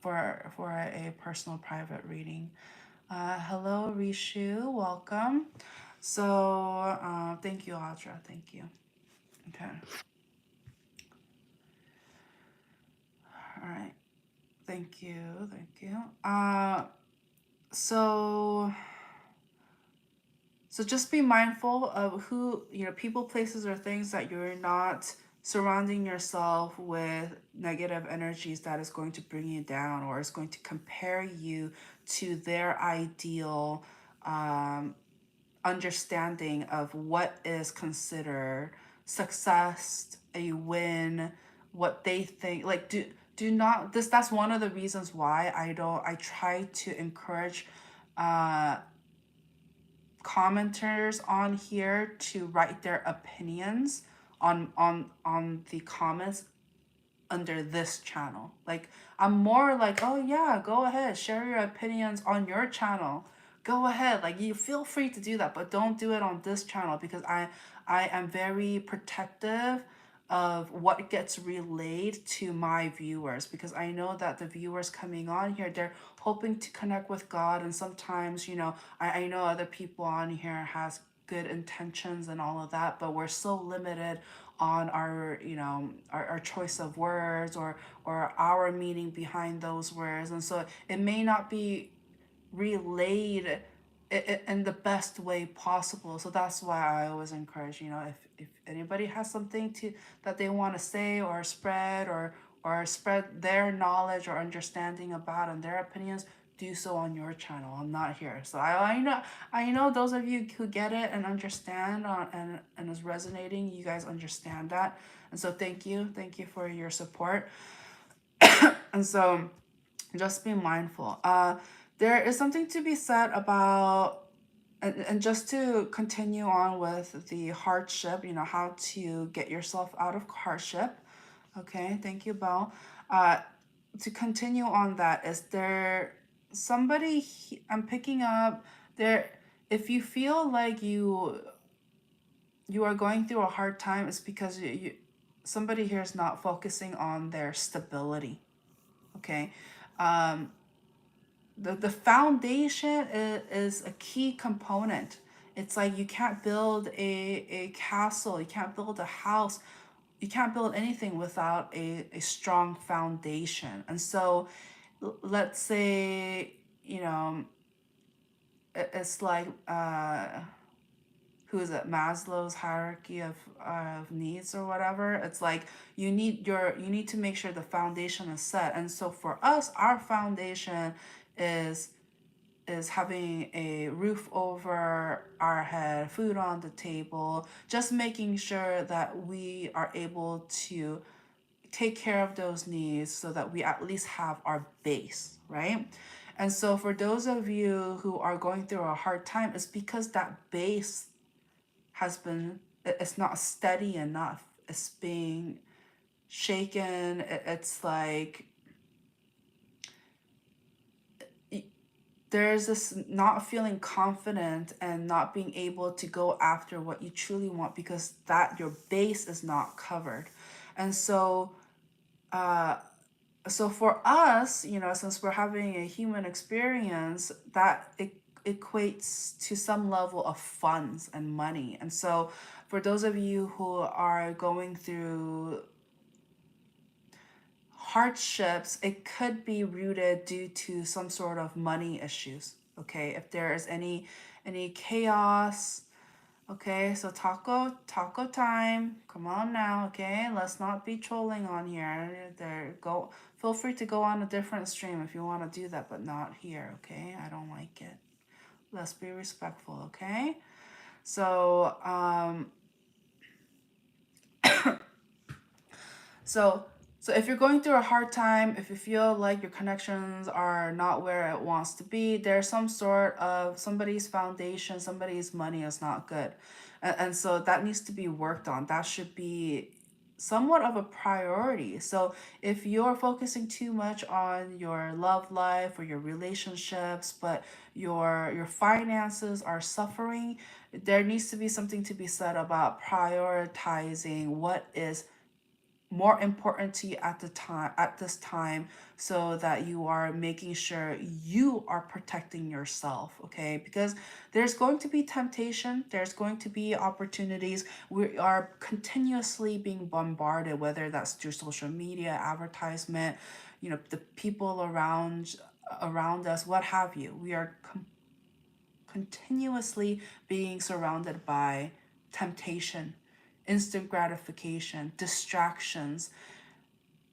For a personal private reading. Hello, Rishu, welcome. So, thank you, Audra, thank you. Okay. All right. Thank you. Thank you. So just be mindful of who, people, places, or things that you're not surrounding yourself with negative energies that is going to bring you down, or is going to compare you to their ideal understanding of what is considered success, a win, what they think. Like, do not, that's one of the reasons why I try to encourage commenters on here to write their opinions on the comments under this channel. Like, I'm more like, oh yeah, go ahead, share your opinions on your channel, go ahead, like, you feel free to do that, but don't do it on this channel, because I am very protective of what gets relayed to my viewers, because I know that the viewers coming on here, they're hoping to connect with God. And sometimes, I know other people on here has good intentions and all of that, but we're so limited on our, our choice of words, or our meaning behind those words. And so it may not be relayed in the best way possible. So that's why I always encourage, if anybody has something that they want to say or spread, or spread their knowledge or understanding about, and their opinions, do so on your channel. I'm not here. So I know those of you who get it and understand and is resonating, you guys understand that. And so thank you. Thank you for your support. And so just be mindful. There is something to be said about, and just to continue on with the hardship, you know, how to get yourself out of hardship. Okay, thank you, Belle. To continue on that, is there somebody I'm picking up there? If you feel like you are going through a hard time, it's because somebody here is not focusing on their stability. Okay, um, the foundation is a key component. It's like you can't build a castle, you can't build a house, you can't build anything without a strong foundation. And so let's say, you know, it's like who is it, Maslow's hierarchy of needs or whatever. It's like you need to make sure the foundation is set. And so for us, our foundation is having a roof over our head, food on the table, just making sure that we are able to take care of those needs so that we at least have our base, right? And so for those of you who are going through a hard time, it's because that base it's not steady enough. It's being shaken. It's like there's this not feeling confident and not being able to go after what you truly want because that your base is not covered. And so so for us, you know, since we're having a human experience, that it equates to some level of funds and money. And so for those of you who are going through hardships, it could be rooted due to some sort of money issues. Okay, if there is any chaos. Okay, so taco time. Come on now, okay? Let's not be trolling on here. Feel free to go on a different stream if you want to do that, but not here, okay? I don't like it. Let's be respectful, okay? So, so if you're going through a hard time, if you feel like your connections are not where it wants to be, there's some sort of somebody's foundation, somebody's money is not good. And so that needs to be worked on. That should be somewhat of a priority. So if you're focusing too much on your love life or your relationships, but your finances are suffering, there needs to be something to be said about prioritizing what is more important to you at this time, so that you are making sure you are protecting yourself. Okay, because there's going to be temptation, there's going to be opportunities. We are continuously being bombarded, whether that's through social media, advertisement, you know, the people around us, what have you. We are continuously being surrounded by temptation, instant gratification, distractions.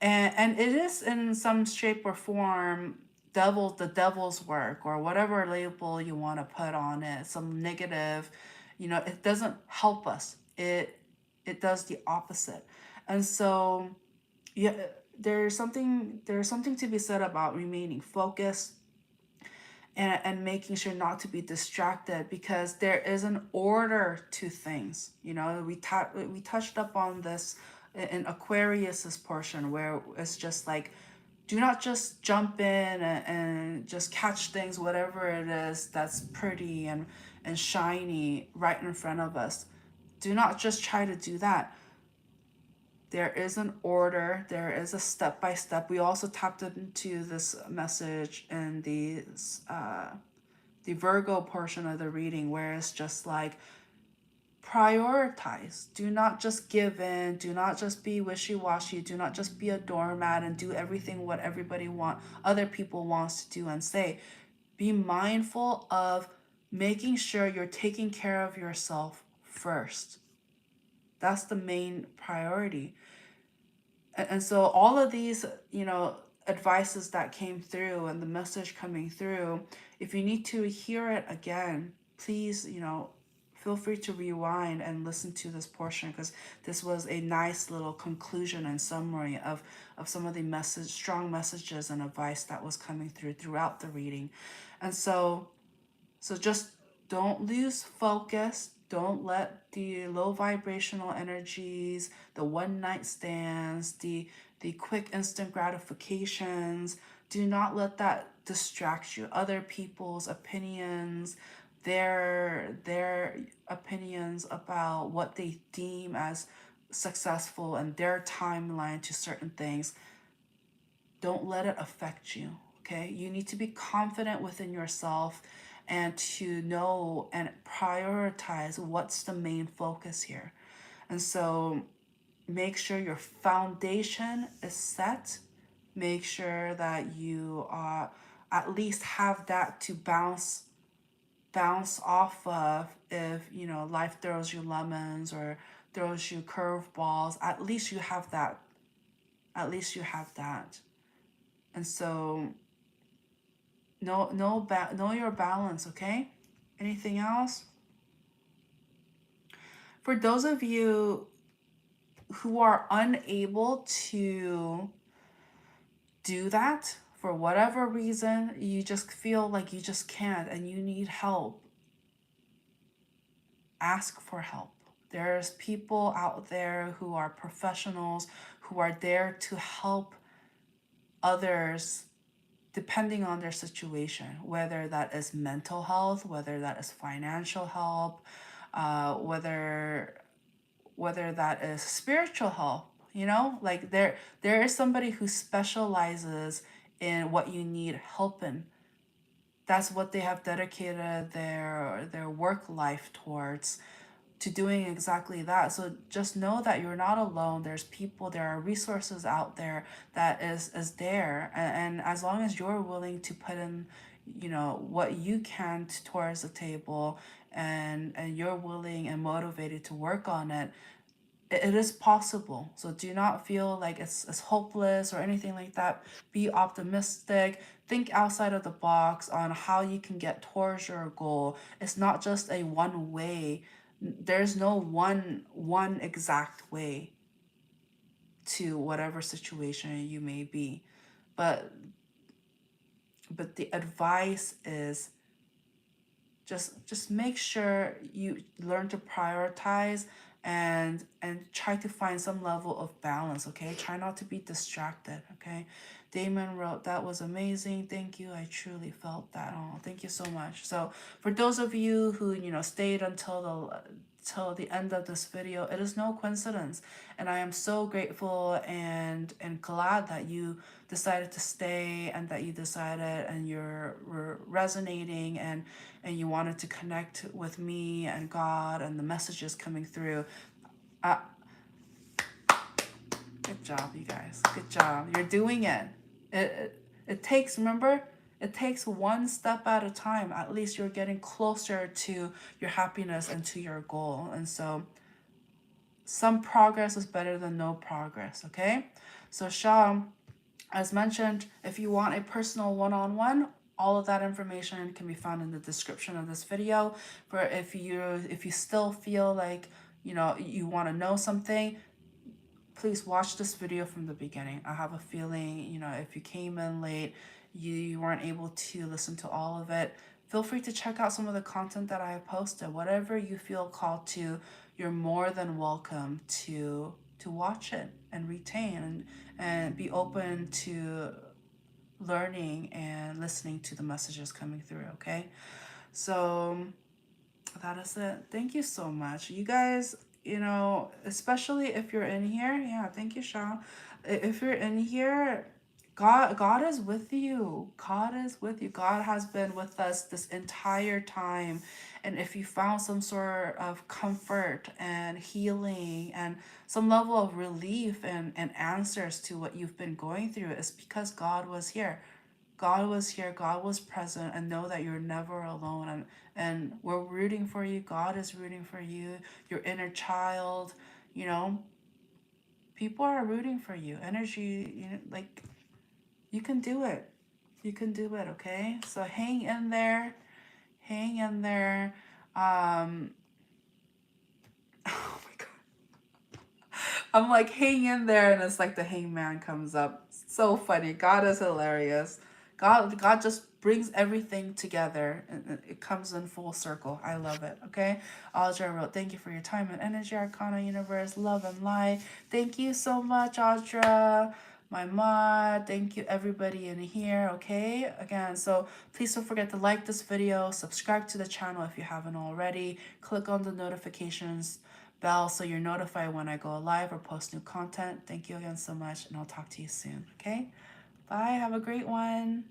And it is in some shape or form the devil's work, or whatever label you want to put on it, some negative, you know, it doesn't help us. It does the opposite. And so yeah, there's something to be said about remaining focused and making sure not to be distracted, because there is an order to things. You know, we touched up on this in Aquarius's portion, where it's just like, do not just jump in and just catch things, whatever it is that's pretty and shiny right in front of us. Do not just try to do that. There is an order, there is a step by step. We also tapped into this message in the Virgo portion of the reading, where it's just like, prioritize. Do not just give in. Do not just be wishy-washy. Do not just be a doormat and do everything what other people wants to do and say. Be mindful of making sure you're taking care of yourself first. That's the main priority. And so all of these, you know, advices that came through and the message coming through, if you need to hear it again, please, feel free to rewind and listen to this portion, because this was a nice little conclusion and summary of some of the strong messages and advice that was coming throughout the reading. And so just don't lose focus. Don't let the low vibrational energies, the one night stands, the quick instant gratifications, do not let that distract you. Other people's opinions, their opinions about what they deem as successful and their timeline to certain things, don't let it affect you. Okay, you need to be confident within yourself and to know and prioritize what's the main focus here. And so make sure your foundation is set. Make sure that you at least have that to bounce off of if life throws you lemons or throws you curveballs. At least you have that. At least you have that. And so know your balance, okay? Anything else? For those of you who are unable to do that for whatever reason, you just feel like you just can't and you need help, ask for help. There's people out there who are professionals who are there to help others depending on their situation, whether that is mental health, whether that is financial help, whether that is spiritual help. Like there is somebody who specializes in what you need help in. That's what they have dedicated their work life towards, to doing exactly that. So just know that you're not alone. There's people, there are resources out there that is there. And as long as you're willing to put in, what you can towards the table, and you're willing and motivated to work on it, it is possible. So do not feel like it's hopeless or anything like that. Be optimistic. Think outside of the box on how you can get towards your goal. It's not just a one way. There's no one exact way to whatever situation you may be. But the advice is just make sure you learn to prioritize and try to find some level of balance, okay? Try not to be distracted, okay? Damon wrote, that was amazing. Thank you. I truly felt that. Oh, thank you so much. So for those of you who, stayed until the end of this video, it is no coincidence, and I am so grateful and glad that you decided to stay, and that you decided and you're resonating, and you wanted to connect with me and God and the messages coming through. Good job, you guys. Good job. You're doing it. It takes, remember, it takes one step at a time. At least you're getting closer to your happiness and to your goal. And so some progress is better than no progress, okay? So Sha, as mentioned, if you want a personal one-on-one, all of that information can be found in the description of this video. For if you still feel like, you want to know something, please watch this video from the beginning. I have a feeling, if you came in late, you weren't able to listen to all of it, feel free to check out some of the content that I have posted. Whatever you feel called to, you're more than welcome to watch it and retain and be open to learning and listening to the messages coming through, okay? So that is it. Thank you so much. You guys, especially if you're in here, yeah, thank you, Sean. If you're in here, God is with you. God is with you. God has been with us this entire time. And if you found some sort of comfort and healing and some level of relief and answers to what you've been going through, it's because God was here. God was here, God was present, and know that you're never alone. And we're rooting for you. God is rooting for you. Your inner child, people are rooting for you. Energy, like You can do it. You can do it, okay? So hang in there. Hang in there. Oh my God. I'm like, hang in there, and it's like the hangman comes up. So funny. God is hilarious. God just brings everything together, and it comes in full circle. I love it. Okay. Audra wrote, thank you for your time and energy, Arcana Universe, love and light. Thank you so much, Audra. My mod, thank you everybody in here. Okay, again, so please don't forget to like this video, subscribe to the channel if you haven't already, click on the notifications bell so you're notified when I go live or post new content. Thank you again so much, and I'll talk to you soon. Okay, bye, have a great one.